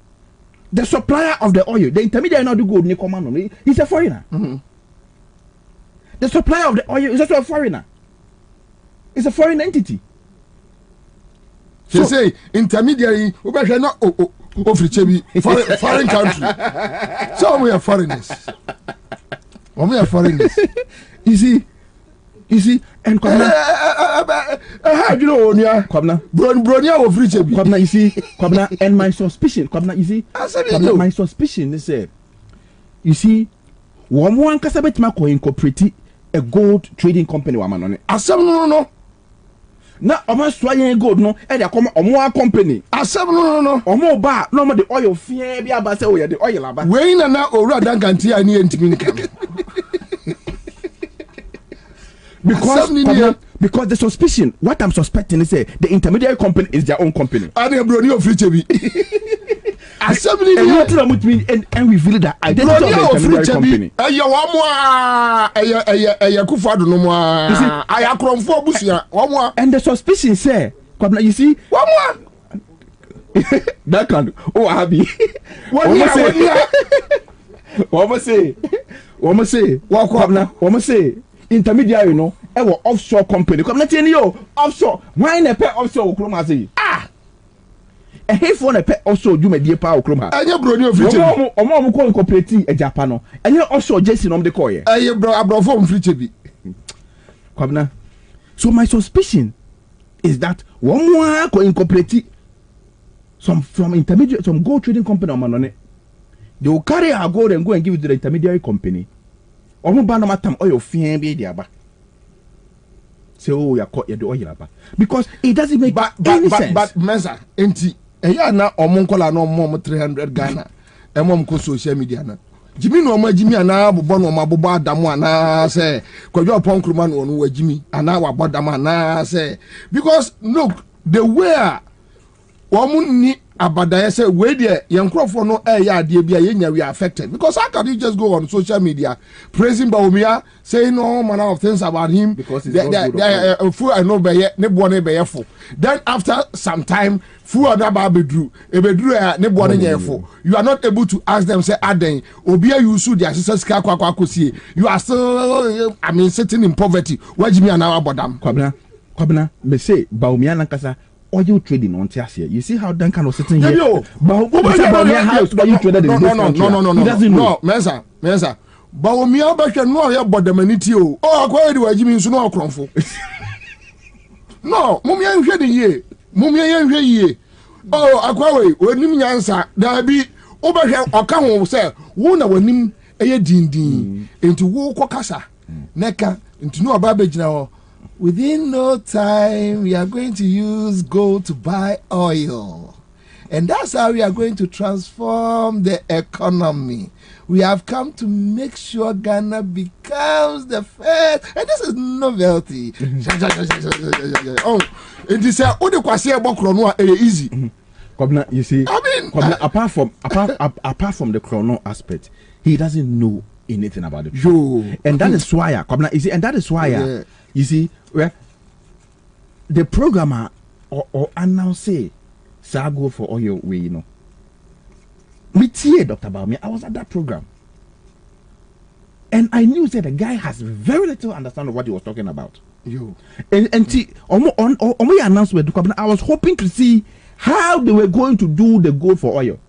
The supplier of the oil, the intermediary not do good. He's a foreigner. The supplier of the oil is also a foreigner. It's a foreign entity.
They say intermediary, foreign country. So we are foreigners. We are foreigners.
You see, and Kwabena,
how do you know Kwabena? Bronia of free chebi.
Kwabena, you see, Kwabena, and my suspicion, Kwabena, you see, Kwabena, my suspicion is you see, one kasabet mako incorporate a gold trading company.
No.
na omo soye gold no e dey come omo company
asem no
omo ba no omo the oil fie bi aba say o ye the oil aba
we na owura dankanti ani entimi nika
because the suspicion what I'm suspecting is the intermediary company is their own company
and broni of Frichebi assembly
and we feel that identity of the intermediary company
Kufado no more ayakromfo busia omo
and the suspicion say Kwabena you see
omo
that kind happy Womo say intermediary no e wo offshore company come na tell you offshore why na pay offshore okroma say he for na pay offshore dwumadie pa okroma
anya broni ofriche
omo ko incorporate Japan no anya offshore jesi no de call ye
abrofo mfriche bi
Kwabena so my suspicion is that one more ko incorporate from intermediary some gold trading company on money they will carry our gold and go and give it to the intermediary company. Omo ba no matam oil fien bi dia ba. Say oh ya the oil aba. Because it doesn't make any sense.
But Mensa enti eya na omo nkola na omo 300 Ghana. Emom ko social media na. Jimi no omo jimi ana bobo no omo bobo adamu ana say kwadwo pon kruma no onu wajimi ana wa bodam ana say because look the way omo ni abadaye say we there yankrofo no ya ade bia yenya we affected because how can you just go on social media praising Bobie saying all manner of things about him
because it's
full I know be ne bone be yefo then after some time full other bedru ne bone yefo you are not able to ask them say aden obi you su their sisters ka kwakosie you are still sitting in poverty wajimi ana abodam
Kwabena me say Bobie nankasa oil trading on Tiasia. You see how Duncan was sitting here. But what about your house? But you traded in this country.
No. He doesn't know. Mensa. Bobie abeke no ya bodamaniti o. Oh, akwa di wajimi nso no akronfo. No, mummy nhwe de ye. Mummy nhwe ye. Oh, akwa we onim nyansa da bi obehwe oka ho se wo na wanim eye dindin. Enti wo kokasa. Neka enti no aba be gina ho. Within no time, we are going to use gold to buy oil. And that's how we are going to transform the economy. We have come to make sure Ghana becomes the first. And this is novelty. Oh, it is a easy.
Kwabena, you see, Kwabena, apart from the chrono aspect, he doesn't know anything about it. And that is why, Kwabena, you see, and that is why, you see, where the programmer or announce go for oil way, you know. Me tea, Dr. Bobie, I was at that program. And I knew that the guy has very little understanding of what he was talking about. And see, on my announcement, I was hoping to see how they were going to do the gold for oil.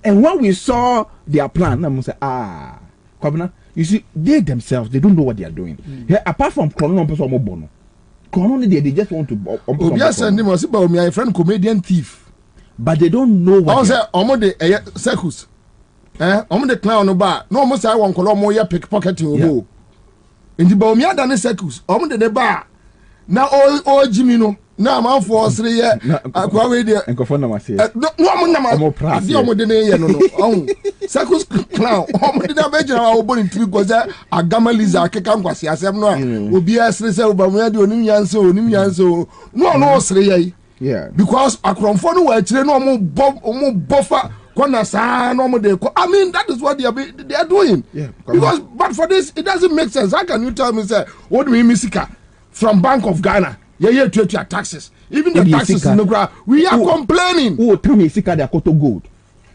And when we saw their plan, I'm going to say, Kwabena, you see, they themselves, they don't know what they are doing. Apart from Chrono, they just want to.
Yes, and they must be my friend, comedian thief.
But they don't know what.
The circus. The clown no bar. No, almost I want Colomo pickpocketing. In the Bomia than the circus. The bar. Now all Jimmy no. Now I'm out for 3 years.
Aqua and Cofona was here.
No, circus clown. The Belgian our body trip was a gamma lisa, Kakamquasi, as I'm not. Will be as result, but we are doing Nimianso. No, 3 years.
Yeah.
Because a cromphone were no more buffer. I mean, that is what they are doing. Yeah. Because, but for this, it doesn't make sense. How can you tell me, sir, what do we miss from Bank of Ghana? Yeah, to your taxes. Even the taxes in the ground, we are complaining.
Oh, tell me, Sika, they are got gold.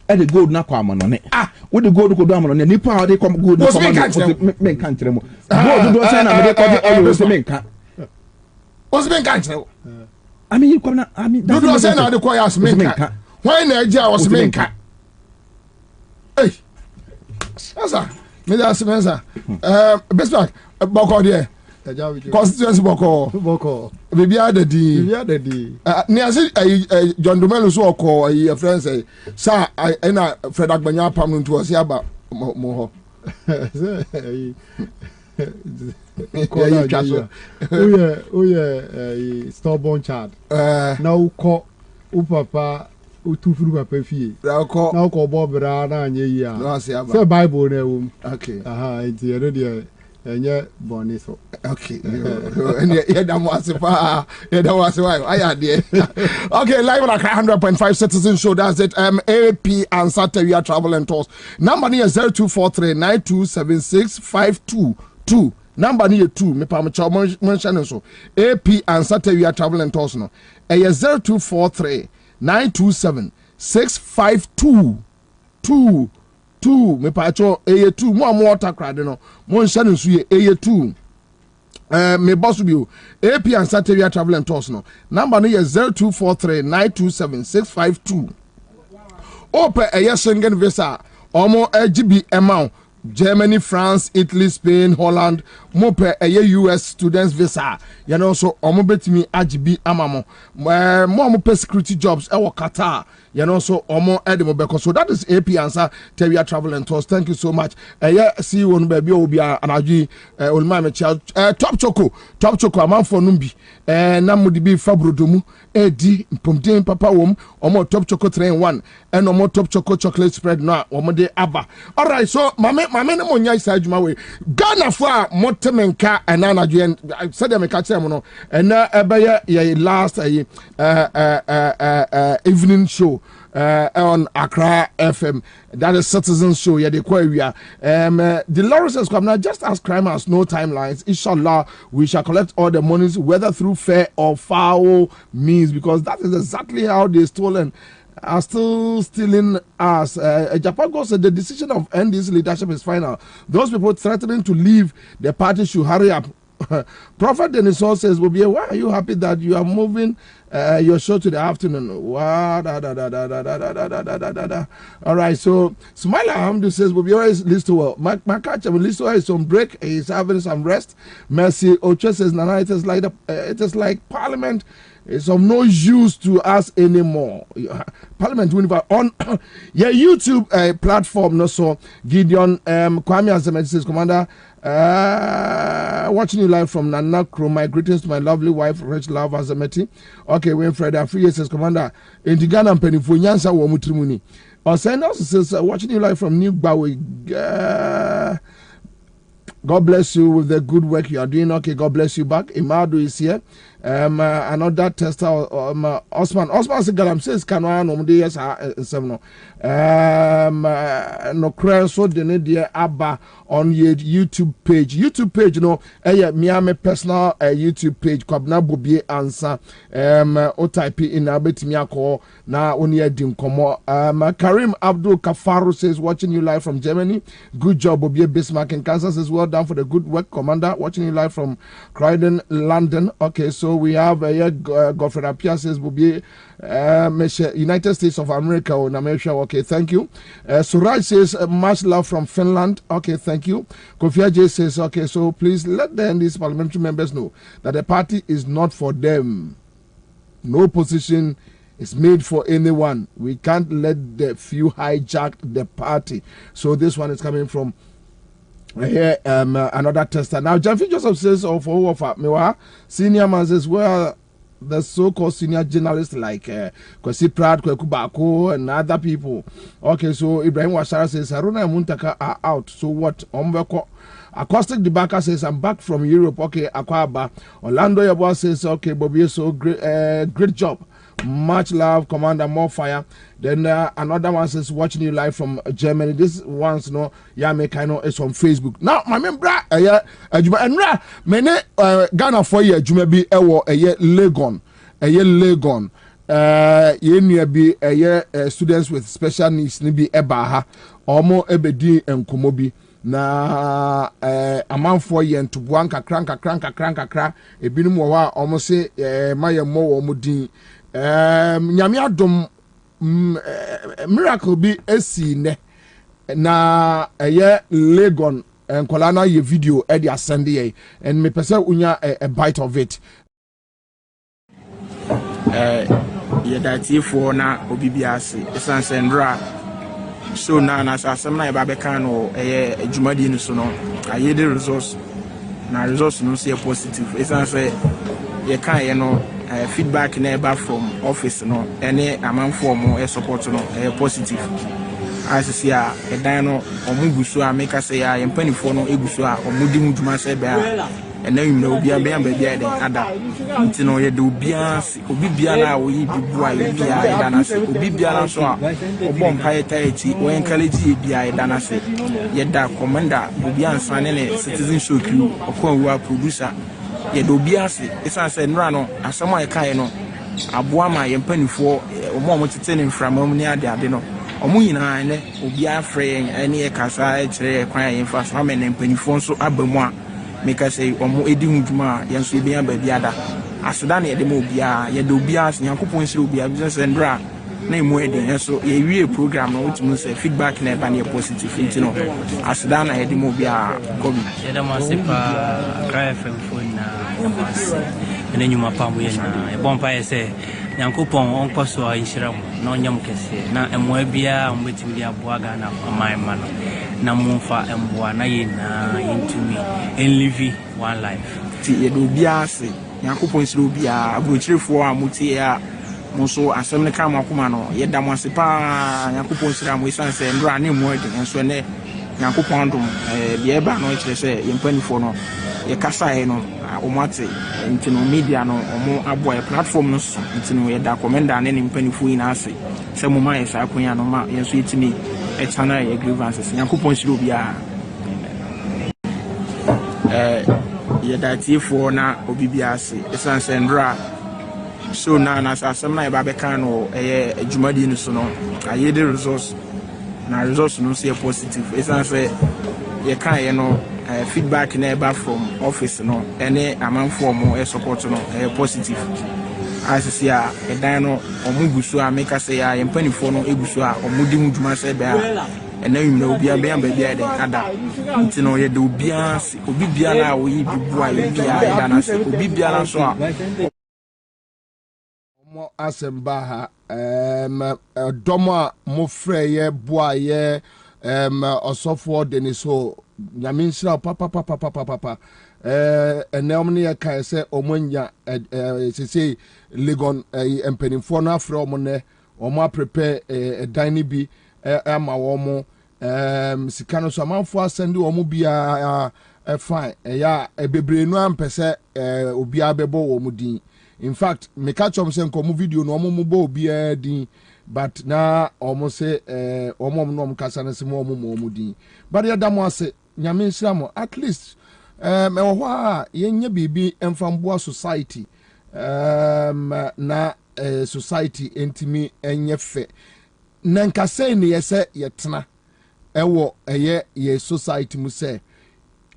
And the gold now come on it. What the gold go down on it? Nipa, how they come good.
What's men can't tell?
Men can't tell. Gold do say na me call men can't.
What's men can't tell?
I mean, you come. I mean,
do say na they call us men can't. Why Nigeria was men can't? Hey, Ansah, me that's Ansah. Best back, Boko there. Constituency Boko. Baby ada di. Ni ase John Domelo so oko a friend say, "Sir, I na Fred Agbanya pam no to ase aba mo ho."
stubborn child. Now call papa two fruit papa fee. Now call Bob Rana and ye. So Bible name. Okay. It's the other and yet Boniso. Okay. And yet that was why I had okay, live on 100.5 Citizen Show. That's it. AP Ansah Terrier Travel and Tours. Number near 0243 9276 Number near 2. Me pa me mention so. AP Ansah Terrier Travel and Tours no. 0243 9276 2 me pa cho A2 mo water crowd no mo nhyane nso ye A2 me boss bi o AP Ansah Terrier Travel and Tours no number no ye 0243 9276 ope Schengen visa omo GB amount Germany, France, Italy, Spain, Holland, mope US students visa. You know, so omo betimi AGB amamo. Mo security jobs Qatar. You know, so omo edemo beko. So that is AP Ansah Terrier Travel and Tours. Thank you so much. See you on baby obi anaji olma me top choco amam for numbi. Namudi bi fabrodomu edi mpomden papa wom omo top choco 3-in-1 and omo top choco chocolate spread na omo de aba. All right, so mame no monya isa adwuma we Ghana for motemenka enana dwen said me ka kire mo no ena ebeye ye last evening show on Accra FM. That is Citizen Show. Yeah, they call we are. The Lawrence has come now. Just as crime has no timelines, inshallah, we shall collect all the monies, whether through fair or foul means, because that is exactly how they stolen. Are still stealing us. Japan said the decision of NDC leadership is final. Those people threatening to leave the party should hurry up. Prophet Denison says, Bobie, why are you happy that you are moving your show to the afternoon? All right, so Smile Hamdu says, Bobie is listening well. My catch, listening is on break. He's having some rest. Mercy Oche says, Nana, it is like Parliament. It's of no use to us anymore. Parliament on yeah YouTube platform. No, so Gideon Kwame Azemeti says, Commander, watching you live from Nanakro. My greetings to my lovely wife, Rich Love Azemeti. Okay, Winfred Afriye says, Commander, in the Ghana Penifo Nyansa Womutrimuni. Osendo also says, watching you live from New Bawi. God bless you with the good work you are doing. Okay, God bless you back. Imadu is here. Another tester, Osman says, Galam says, Kanwa, no, yes, no. No, so the dear Abba on your YouTube page, you know, me personal YouTube page, Kwabena Bobie Ansah, o type in abet me call na only dim komo. Karim Abdul Kafaru says, watching you live from Germany. Good job, Bobie Bismarck in Kansas says, well done for the good work, Commander. Watching you live from Croydon, London. Okay, so we have Godfrey Apia says, Bobie, United States of America. Okay, thank you. Suraj says, much love from Finland. Okay, thank you. Kofi Ajay says, okay, so please let the NDC parliamentary members know that the party is not for them. No position is made for anyone. We can't let the few hijack the party. So this one is coming from here, another tester. Now, Janfi Joseph says, senior man says, well, the so-called senior journalists like Kwesi Pratt, Kweku Bako, and other people. Okay, so Ibrahim Washara says, Haruna and Muntaka are out. So what? Acoustic Debaka says, I'm back from Europe. Okay, Akwaba. Orlando Yabwa says, okay, Bobie, so great job. Much love, Commander, more fire. Then another one says, watching you live from Germany. This one's no, yeah, me kind of is on Facebook. Now, my member, many Ghana for ye, Jumebi, Legon, Legon. Ye be students with special needs, nibi ebaha, omo ebedi and komobi. Na a man for ye to wanka cranka, a binum wa almost say, my mo mudin. Nyamia dom miracle be esi ne na Legon and Kolana ye video edi asende ye and me pese unya a bite of it.
Ye dati for na obibiase esansendra so na asem na e ba beka no jumadi ni so no aye the resource na results no say positive. It's say you can feedback na from office no any amount form support no positive. As see a dan no omugu so a make say a yempanifo no eguso a omudi muduma say be a ena yim na obi a be den ada nti no ye de obi bia na wo yi bibu a ye bia e dana se obi bia na so a obom paye taiti wo encourage ye bia e dana se ye da commander obi Ansah ne citizen show crew okwa producer ye de obi ase esan se nra no asem a ye kan no aboa ma yempanifo omo tete ne mframam ni ade no omu nyina ne obi afre ene e kasa e kire kwan yen fa so amene mpanifo nso abamu a meka say omu edi huduma yenso ebi aba biada aseda na ye de mo obi a ye de obi a Nyankopon sire obi a business ndra na emu edi yenso ye wie program no ultimate say feedback na eba na positive nti no aseda na ye de mo obi a kobi
ye de mo sepa drive phone na ene nyuma pambo ye na e bompa ye say Nyankopon onko so ayishira mo na onyam kese na emwa bia mbetimi dia boaga na amanma no na mumfa emboa na ye na intumi and live one life
ti ye do bia ase Nyankopon sire bia abrochirefo a muti ya muso asem ne kama akoma no ye da mo ase pa Nyankopon sire mo isanse ndra na emu ade enso ne Nyankopon dum bia eba no kire se yempanifo no ye kasa ye no omate nti no media no omo aboa platform no so nti no ye da commander ne mpanifo ina ase se mo ma ye sa akonya no ma yenso yetimi etana ye grievances Nyankopon sire obia ye da tifo na obibia ase esanse ndra so na asem na ye ba beka no eye adwumadi no so no aye the results na results no say positive esanse ye kan ye no feedback na eba from office no any amount form support no positive. As see a dan no omugu so a make say a yempanifo no eguso a omudi muduma say be a ena yim na obi a be den ada nti no ye de obi bia na wo yi bibu a ye bia e dana se obi bia na so a
mo asemba ha domo a mo frɛ ye boa ye osofo deniso nyaminsira papa enem ne kan se omanya sese legon empenifo na afre omo ne omo prepare dine bi ama omo sika no so amanfo asende omo bia fine ya bebre no ampese obi abebo omo din. In fact me catch up say nkomo video no omo bo obi din but na omo say omo no omo kasa na se mo omo din but ya damo ase nyame nsiramo at least me wo a yenye bibi emfamboa society na society entimi enye fe na nkase ne yese yetena ewo ye society mu say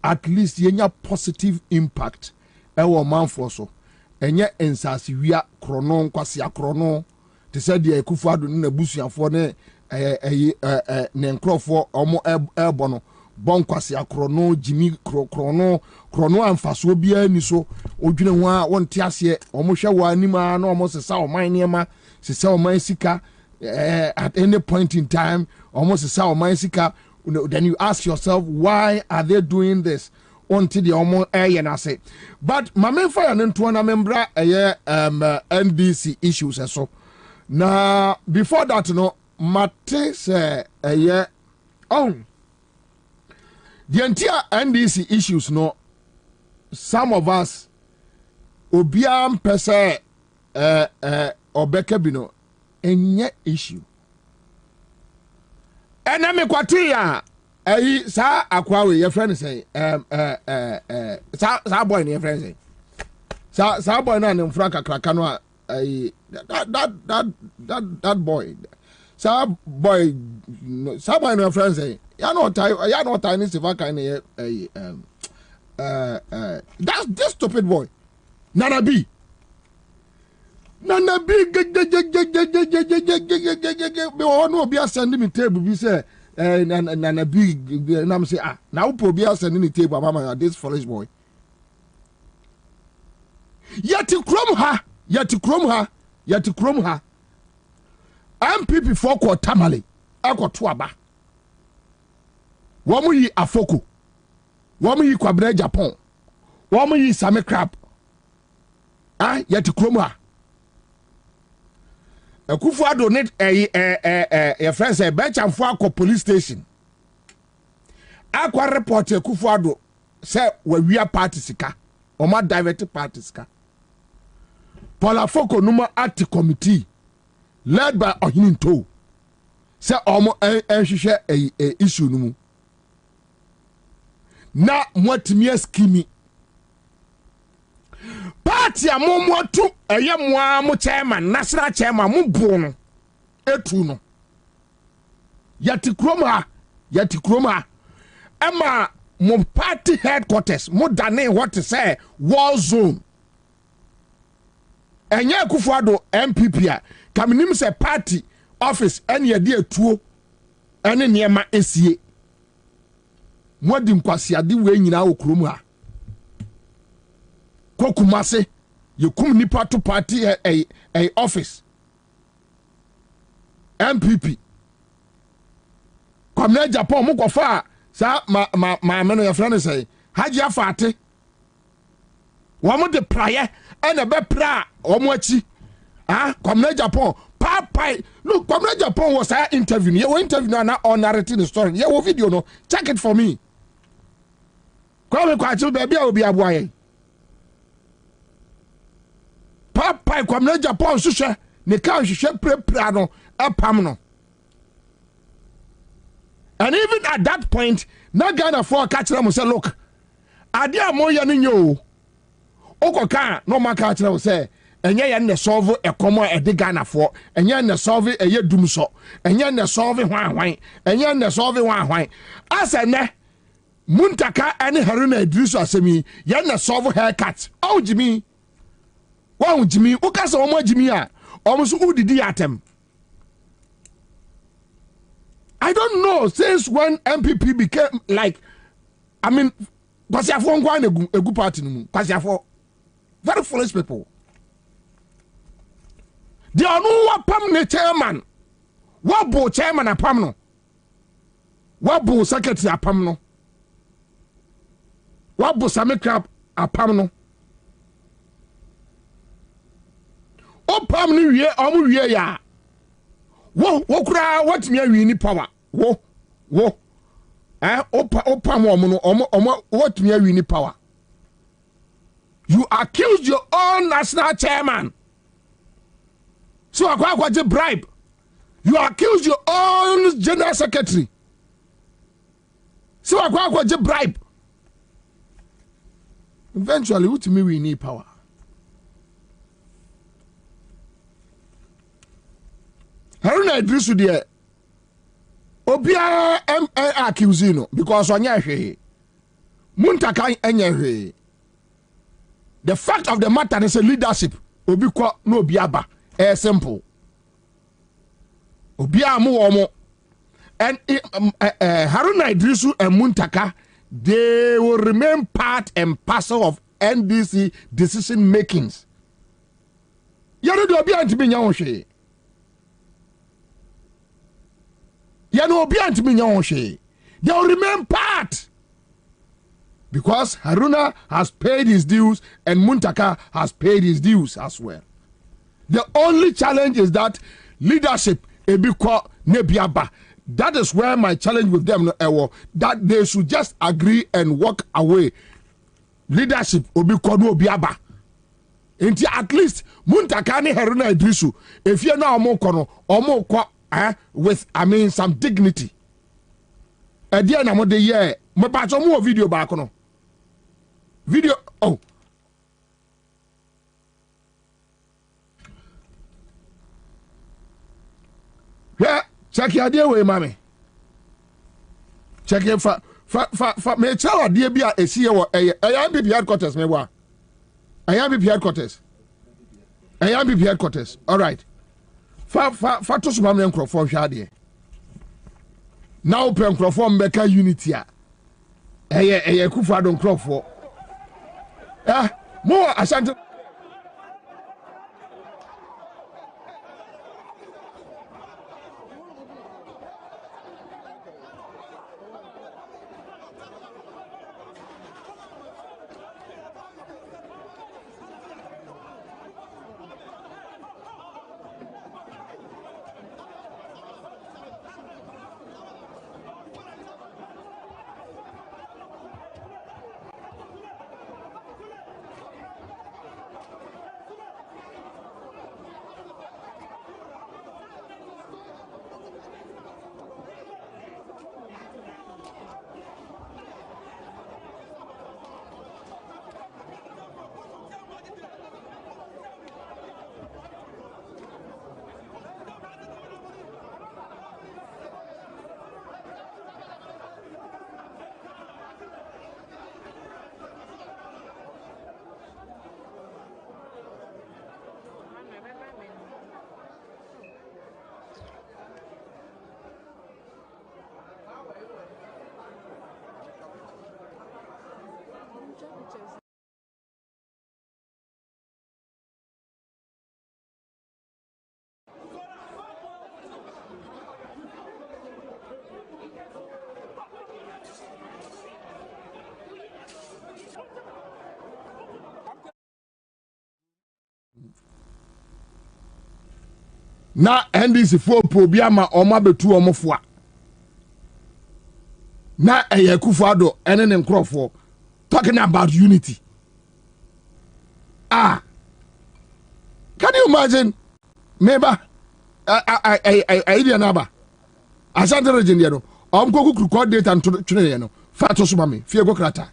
at least yenya positive impact ewo manfo so enye ensase wia krono nkwase akrono te se de ekufu ado na busuafo ne ne nkrofo omo ebono bonkwase akrono jimi krono amfaso bia ni so odwene ho a wonte ase omo hwe wa anima na omo sesa oman niema sesa oman sika at any point in time omo sesa oman sika. Then you ask yourself, why are they doing this until the omo na say? But my main fire nto na membra NDC issues so na before that no mate say the entire NDC issues no, some of us obiam pese obeke bino enye issue ename kwatia sa akwawe your friend say sa boy your friend say sa boy na ne mfranka kraka no that boy sa boy no your friend say ya no tiny silver kind that's this stupid boy Nana B me no be send me table be say Nana B na me say now po be send me table mama this foolish boy yet krom ha MPP for ko tamale akoto aba womu yi afoko womu yi Kwabena Japan
Woman yi same crap. Ah, yet kurom ha. Akufo-Addo need your friend say bench and for police station. Akwa report Akufo-Addo say we are party sika. O ma divert party sika. Polafoko Numa Ati Committee led by Ohininto say omo enhwehwe issue no mu. Na mwatimi skimi party amomotu eye moa mo chairman national chairman mo bu no etu no yati kroma ama mo party headquarters mo dane what to say war zone enye Akufo-Addo MPP a kaminim say party office ene de etuo ene niema esie mwadi nkwasiade we nyina wo krom ha kokumase yekum nipa to party office MPP Kwabena Japan mo kofa sa ma meno ya friend say haji afate wo mo de praye ene be pra wo mo achi Kwabena Japan papai look Kwabena Japan was a interview ye interview na on narrating the story ye wo video no check it for me Kwame kwachi baby a obi aboaye papai Kwabena Japan hwehwe ne ka hwehwe prepra no apam no. And even at that point, na Ghana for catch them say, look, adia mo ya ninyo. Okoka no ma catch them say, enye ya ne solve e komo e de Ghana for, enye ne solve e ye dum so, enye ne solve hwan, enye ne solve hwan. Asa ne Muntaka ene Haruna Idrisu asemi, ya ne solve haircut. Oh Jimmy. Wow Jimmy, ukasa omo Jimmy a, omo so udidi atem. I don't know since when MPP became like, I mean, Kwasiafo ngwan egu party no. Kwasiafo very foolish people. They are no wapam ne chairman. Wabo chairman apam no. Wabo secretary apam no. Wabo samekra apam no. Opam ni wie omu wie ya. Wo kura what me win power. Wo opam omo what me win power. You accuse your own national chairman. So akwa bribe. You accuse your own general secretary. So akwa bribe. Eventually what me win power. Haruna Idrisu de obia accuse no because onya hwe Muntaka enya hwe. The fact of the matter is a leadership obi kwa no obi aba simple obi amu and Haruna Idrisu and Muntaka, they will remain part and parcel of NDC decision makings. Yaro do obi antimi nya hwe. They will remain part because Haruna has paid his dues and Muntaka has paid his dues as well. The only challenge is that leadership ebiko nebiaba. That is where my challenge with them that they should just agree and walk away. Leadership obiko no biaba. Until at least Muntaka ni Haruna Idrisu. If you know omo kwa with some dignity. A dear na mo de ye me pa so mo video back no. Video Yeah, check your dear way, mommy. Check it for me tell dear be a see what MPP headquarters me wa. MPP headquarters. All right. Fa to so mamle nkrofo hwa de now pe nkrofo mbeka unity a eye Akufo-Addo nkrofo mo asante na NDC for probiama oma betu omofo na Akufo-Addo ene ne nkrofo talking about unity. Can you imagine? Meba I idea naba Asante region ye no omko ku coordinate and twene ye no fa to so ma me fie go krata.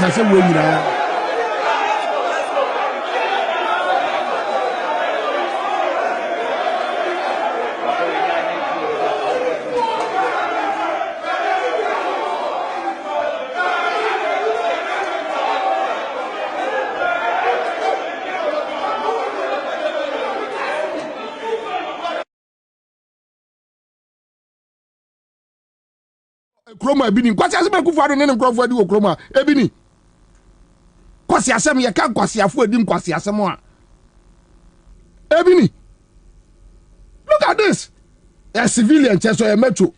I said, we Kroma ebini kwasi asem Akufo-Addo ne nkrofo adi wo kroma ebini kwasi asem ye kan kwasi afo adi kwasi asem a ebini. Look at this, a civilian cheso a metro,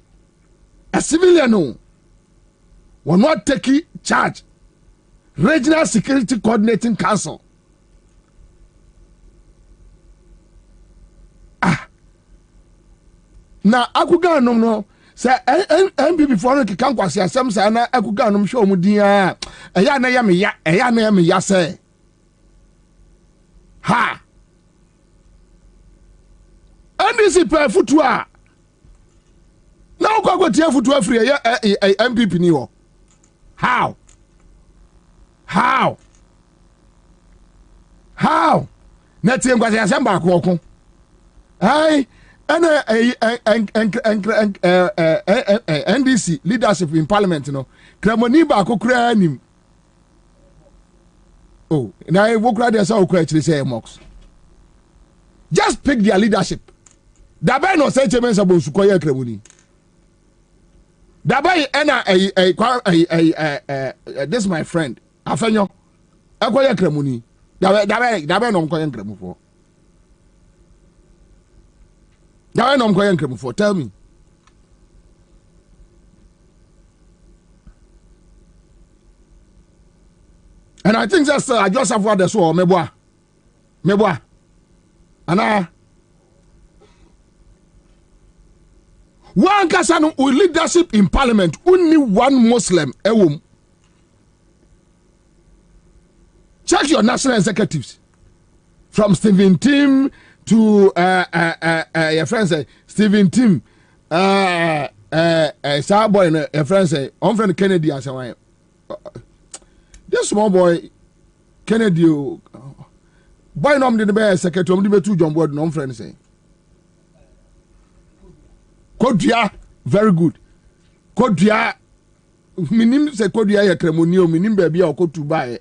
a civilian no will not take charge. Regional Security Coordinating Council. Na akuga no say MPP for no kan kwase asem say na akuga no hwe omudin a eya na ya me ya say ha NDC pe futu a na okwa tie futu afri ya MPP ni ho. How na tie kwase asem ba ko okun ai ana NDC leadership in parliament no kramoni ba kokura anim. Oh na e wokura dey say okura chiri say mox just pick their leadership. Dabai no say chairman sabo sukoye kramoni dabai ana this my friend afenyo akoye kramoni dabai no mkoye kramufo. Now I'm going to for tell me. And I think that's I just have what the so meboa. And one person with leadership in parliament, only one Muslim ewum. Check your national executives from Stephen Tim to your friend say Stephen Tim star boy your friend say on friend Kennedy as a this small boy Kennedy boy no the be secretary the be two John board no friend say Kodua very good Kodua minim say Kodua ya kremoni o minim ba bia okotu ba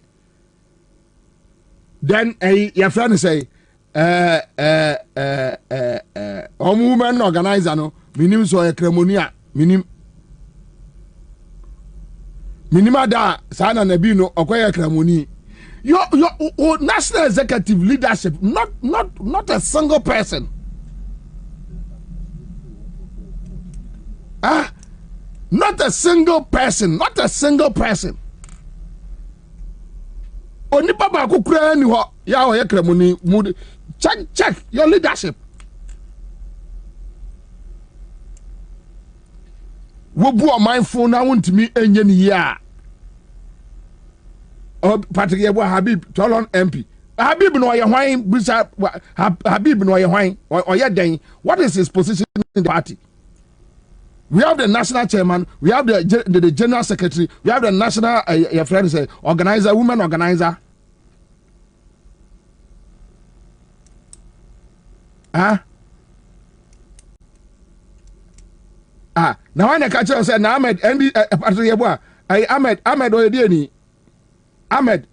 then your friend say woman organizer no minim so ekremonia minim ada sana na bi no okoye ekramoni your national executive leadership not a single person not a single person
onipa ba ko kura ni ho ya o ye kremoni mood check your leadership. Wo bu o mindful na wontimi enye ni ya. O Patrick Yebo Habib Tolon MP. Habib no ye hwan bisa Habib no ye hwan or ye den. What is his position in the party? We have the national chairman, we have the general secretary, we have the national your friend say organizer, women organizer. Now when I catch you say na Ahmed Patrick Yebo Ahmed oyedieni Ahmed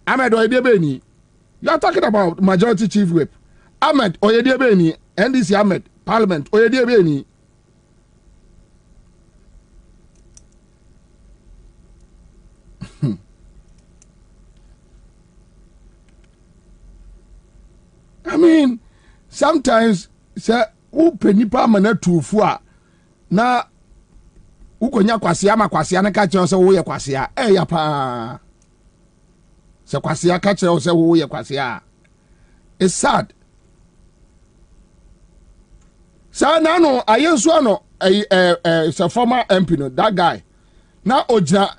Ahmed oyediebeni. You are talking about majority chief whip. Ahmed oyediebeni NDC Ahmed Parliament oyediebeni. I mean, sometimes say who penipa mana tufu a na ukonya kwasia na kache o se wo ye kwasia ya pa se kwasia kache o se wo ye kwasia. It's sad. So now no ayenso no a former MP no that guy na oja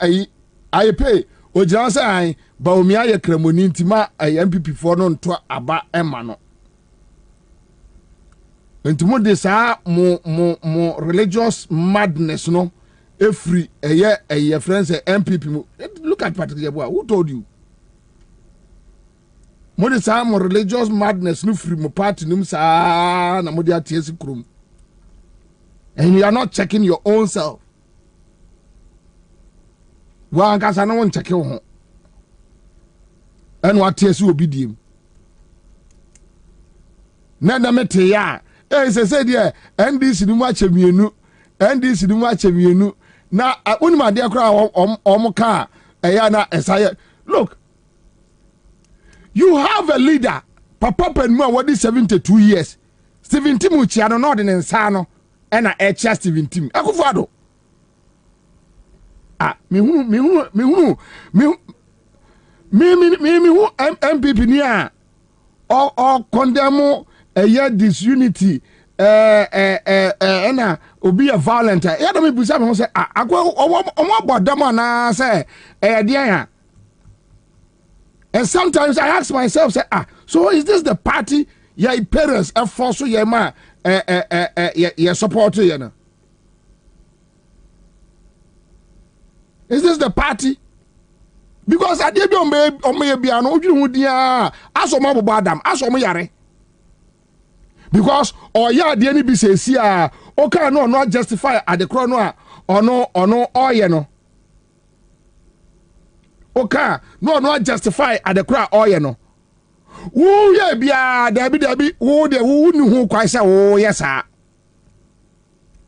I pay oja say ai ba omi aye kremoni ntima MPP for no nto aba ema no ntimo de sa mo religious madness no every a friends MPP mo. Look at Patrick Yeboah. Who told you? Mo de sa mo religious madness no free mo party num sa na mo de atiesi krum. And you are not checking your own self. Wa nkasa no won check your ho. And what atiesi obidiem. Na mete ya se say there NDC ni mu achemienu NDC ni mu achemienu na unima de akra omuka eya na esaye. Look, you have a leader papa penmu what is 72 years 70 muchia no no de nsa no e na e chia 70 akufado me hu MPP ni a or condemn disunity na obi a violent ya do me busa me say akwa omo bodam na say ya. And sometimes I ask myself say so is this the party your parents force your ma your support you know? Is this the party? Because I did on me bia no odwunu dia aso mo bobadam aso mo yare. Because ya de ani bi sesi o kan no justify adekro no a ono oye no o kan no justify adekro oye no wo ye bia dabi wo de wo ni hu kwai se wo yesa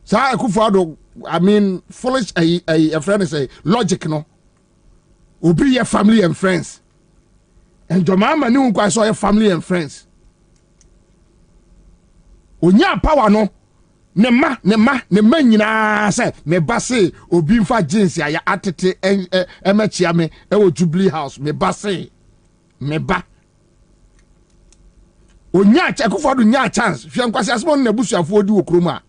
sa akufado I mean foolish a friend say logic no obi your family and friends and your mama ni hu kwai so your family and friends. Onya power no ne ma nyina say me base obi mfa jeans ya atete emachia me e wo Jubilee House me base me ba onya akufo do nya chance hwe nkwase asemo na busuafo odi wo kroma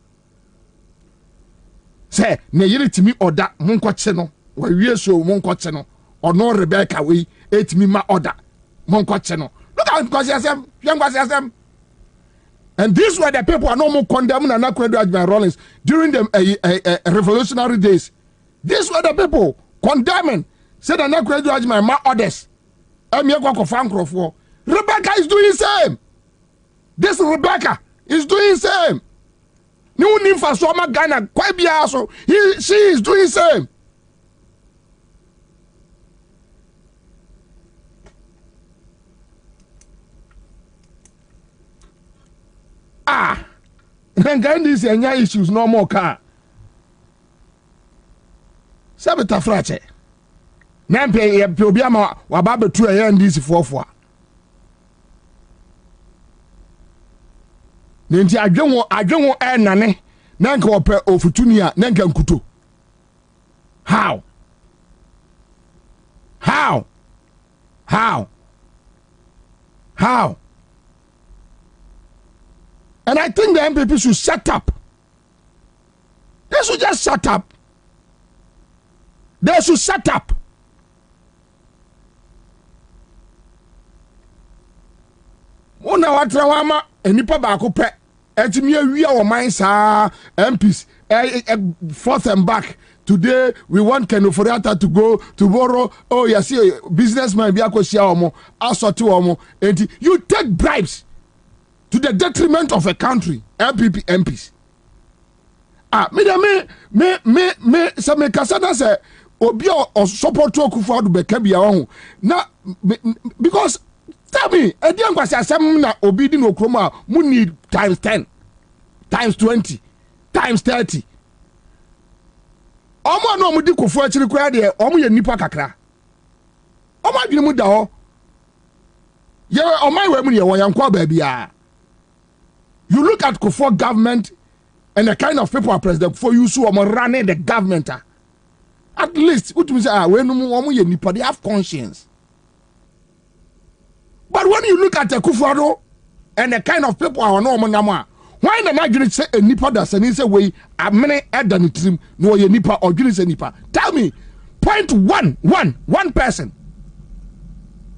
say ne yire timi oda monkoche no wa wie so monkoche no ono Rebecca we etimi ma oda monkoche no look at nkwase asem hwe nkwase asem. And these were the people who are no more condemning and Acknowledgements Rollins during the revolutionary days. These were the people condemning, said an Acknowledgements my others. Rebecca is doing the same. This Rebecca is doing the same. No need for Soma Ghana, Kwabena, so she is doing the same. Then these issues no more car. Sabita frache. Nampe Obiama wababe 2 and this 4. Nenti adwenwo nane nanka ope ofutunia nanka nkuto.
How? And I think the MPP should shut up. They should just shut up. They should shut up. Una watrawama enipa baako pe etimi awia wo man sa MPs forth and back. Today we want Kenoforiata to go tomorrow. Oh yes, businessman bi akosia omo asoti omo. And you take bribes to the detriment of a country. MPP MPs. Me se me kasana se obi o support Akufo-Addo beka bia ho na because tell me edian kwase asem na obi di no kroma mu need times 10 times 20 times 30 omo na omo di Akufo akiri kura de omo ye nipa kakra omo adwene mu da ho ye oman we mu ye wo yankwa ba bia. You look at Akufo government and the kind of people are president for you so running the government. At least what you say when they have conscience. But when you look at the Akufo-Addo and the kind of people are no more, why the Nigerians say a nipa that say way a many than trim no ye nipa or a nipa? Tell me, one person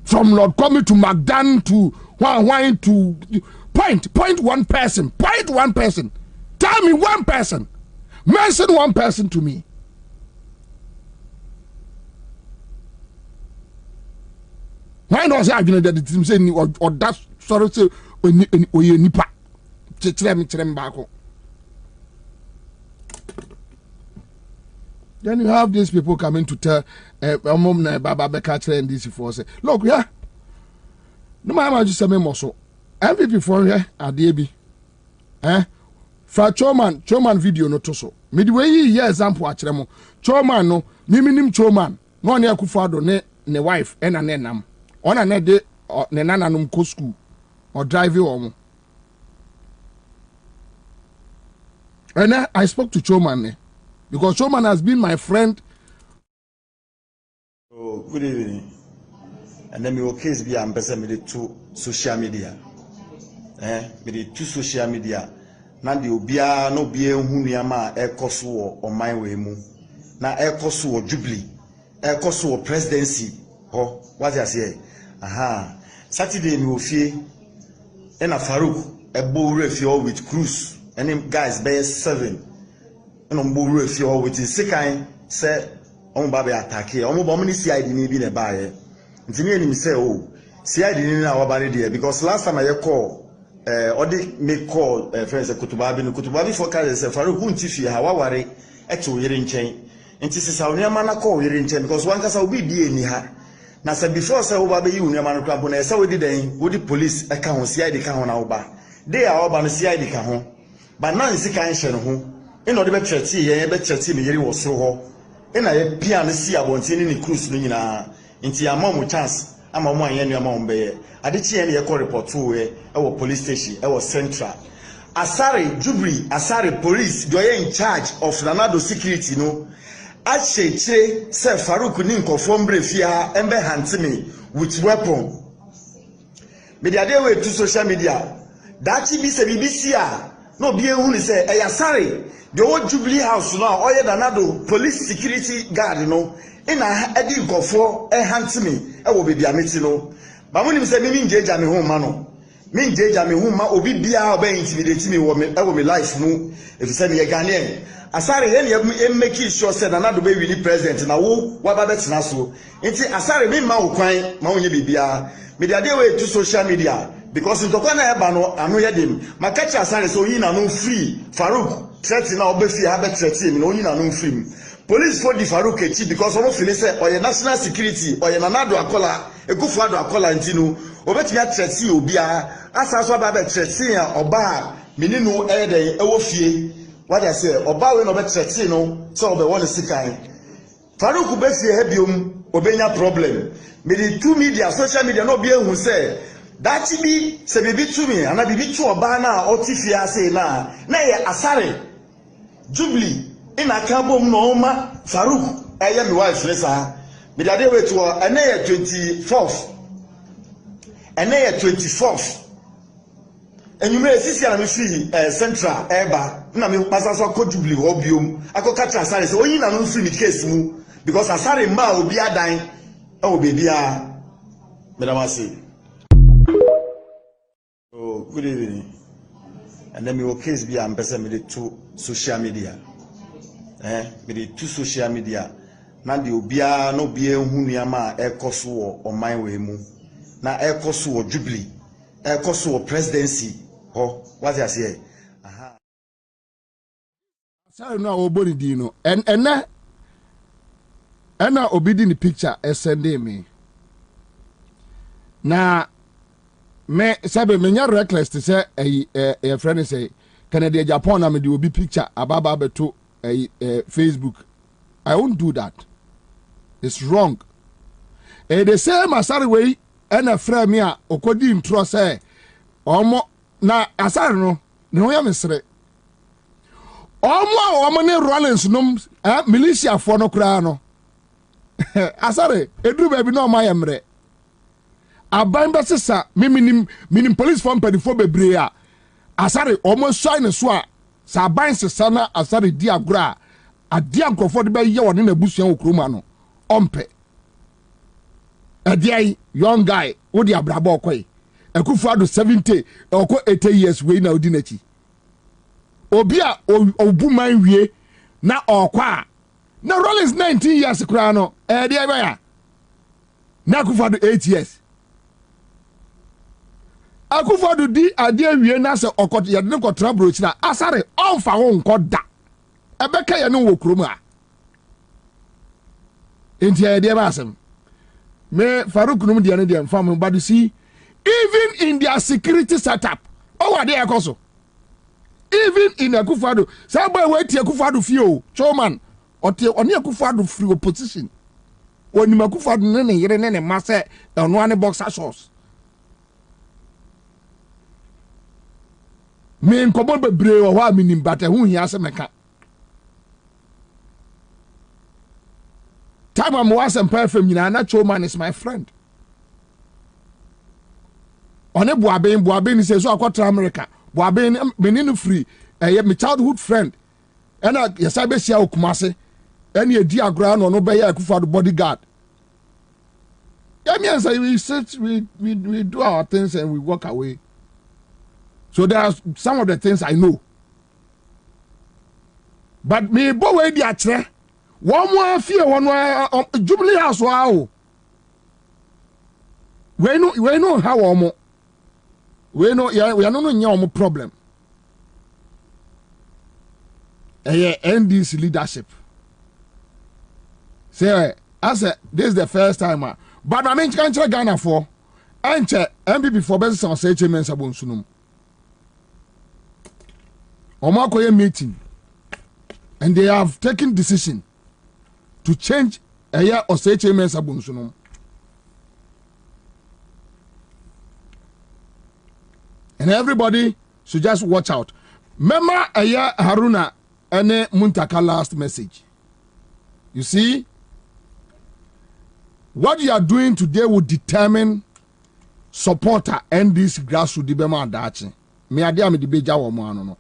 from Lord Comey to McDan to wine to point one person. Tell me one person. Mention one person to me. Why not say that the team say or that sorry say o ye nipa. Chirem back. Then you have these people coming to tell mom na baba beka chere and this for say look yeah. No matter just say me moso. MVP for here adebi. Fra Choman video no to so. Midway ye example akere mo. Choman no, minim Choman. No ne Akufo-Addo ne wife and a nenam. Ona ne de ne nananum ko school or drive o. And I spoke to Choman because Choman has been my friend.
Oh, good evening. And then my case be ambassador me to social media. Me the two social media. Na de obia no bia hu nuama ekoso wo oman we mu na ekoso wo Jubilee ekoso wo presidency ho what you say Saturday mi ofie na Farouk ebo refio with cruise and him guys be 7 and on bo refio with sekan say on ba be attack e on bo mini CID ni bi na ba ye ntimi enim say oh CID ni na wa ba ne there because last time I call odi me call friends Kutubabi for case say Farouk unti fi ha waware eto yire nchen nti sisa oniama na call yire nchen because one kasa obi die ni ha na say before say oba be yi oniama no kwabo na say we di den we di police e ka ho CID ka ho na oba dey a oba no CID ka ho but now nsi kan hye no ho ina odi be treti ye be treti me yire wo soro ho ina ye pia no si abonti ni cruise no nyina nti amam chance ama mo anya nuama on be adechi ene ye call report to e police station central Jubilee police do in charge of Nanado security no acheche say Farouk ni nkofo mbrefia embe hantimi with weapon media dey way to social media that be say BBC no be ehun ni say Asare the old Jubilee house now oye Nanado police security guard no ina edi nkofo hantimi bebi ameti no ba mo ni say mi njeja me ho ma no mi njeja me ho ma obi bia oba intimidate me wo me life mu if say me Ghanaian Asare ye ne make sure say Nanado be win president na wo wa ba betina so nti Asare mi ma wo kwan ma wo nye bibia me dey way to social media because ntokwa na eba no anu ye dem makacha Asare so yi na no free Farouk threat na obefi ha be threat me no yi na no free police for the Farouk echi because ono feel say oye national security oye Nanado akola Akufo-Addo akola ntinu obetimi atreti obia asaso ba be treti ya oba meninu eden ewo fie what I say oba we no be treti no so obe won sikan Farouk be fie he biom obenya problem me the two media social media no be ehun say that bi se bibi to me ana bibi to oba na otifie ase na ye Asare Jubilee ina kabom no ma Farouk ɛyɛ me wife ne saa me de ade wait to ɛnɛ yɛ 24th ɛnɛ yɛ 24th enyumere sisi na me free central eba na me pasa so akɔ Jubilee hɔ biom akɔ katra Asare sɛ oyin na no free me case mu because Asare mma obi adan ɛwɔ baby a madam ase. Oh, good evening. And then me will case be am person me to social media. Me de to social media. Na de obia no bia hu nuama ekoso wo oman we mu. Na ekoso wo Jubilee. Ekoso wo presidency. Ho, what you say? Aha.
Sorry no oboni di no. And na obi di ni picture send me. Na me sabe me nya reckless to say a friend say Canada Japan na me di obi picture ababa beto Facebook. I won't do that. It's wrong. The same Asare way and a friend me a okodi intro say omo na Asare no ne ho ya mesre omo ne Rollins nom militia for no kra no Asare edru baby no ma yemre aban besesa minim police form pedifo bebre a Asare omo shine so a sa aban sesa na Asare di agora adi ankofo de be ye woni na busuan okroma no ompe adiai young guy odi abrabo okoy Akufo-Addo 70 oko 80 years we na odi nachi obi a obu man wie na okwa na Rollins 19 years kura no dey ya na Akufo-Addo 8 years Akufo-Addo di ade wie na se okot ye de ko trabro na Asare onfa ho nkoda ebeka ye no wo krom a enti ya dey ba asem me Farouk num dia ne dia mfam but you see even in their security setup what they are also even in Akufo-Addo say boy wait Akufo-Addo fio chowman oni Akufo-Addo free opposition oni Akufo-Addo ne yere ne masse ono ane boxer shorts me nkobo bebre o wa minim bata hu hia se meka time am was and perfect nyina na chowman is my friend one Boaben says so akwatra America Boaben meninu free my childhood friend and yes I be sia okumase and ye di agora no be ya Akufo-Addo bodyguard. That means we sit we do our things and we walk away. So there are some of the things I know. But me bo we di atre one more fear one Jubilee House wow. We know how omo we are no nya problem. NDC leadership. Say, I said this is the first time. But I mean, can't try Ghana for MPP for best on say Mensa Bonsunum. Omakoye meeting, and they have taken decision to change a year or say Mensa Bonsunum. And everybody should just watch out. Remember Aya Haruna and Muntaka last message. You see, what you are doing today will determine supporter and this grassroots debema dachi. Me adia me debate jawo mo ano no.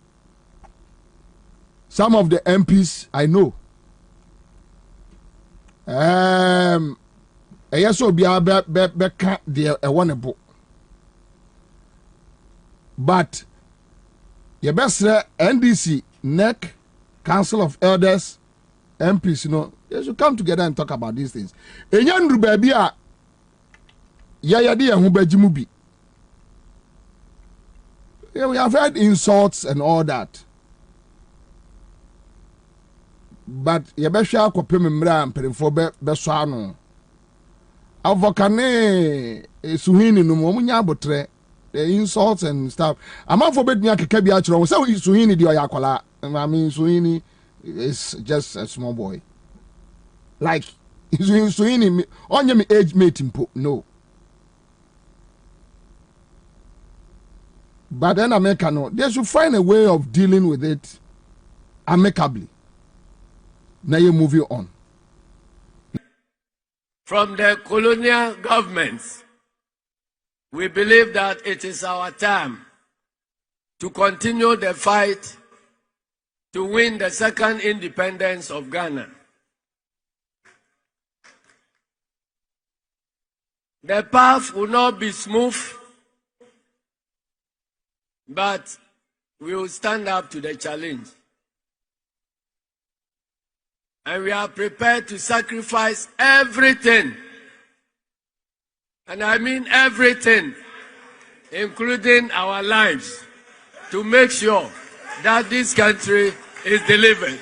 Some of the MPs I know. Eyeso bia be ka de ewonebo. But your best NDC, NEC, Council of Elders, MPs, you know, they should come together and talk about these things. Enyanru baby a yayadi and hubejimubi. Yeah, we have heard insults and all that. But your best shall copy memra and for beswano. Avokane suhini no munya botre. The insults and stuff. I'm not forbid me to be actually. So Suhini di Oyakola. I mean Suhini is just a small boy. Like Suhini on your age mate no. But then America no. They should find a way of dealing with it amicably. Now you move on.
from the colonial governments, we believe that it is our time to continue the fight to win the second independence of Ghana. The path will not be smooth, but we will stand up to the challenge. And we are prepared to sacrifice everything, and I mean everything, including our lives, to make sure that this country is delivered.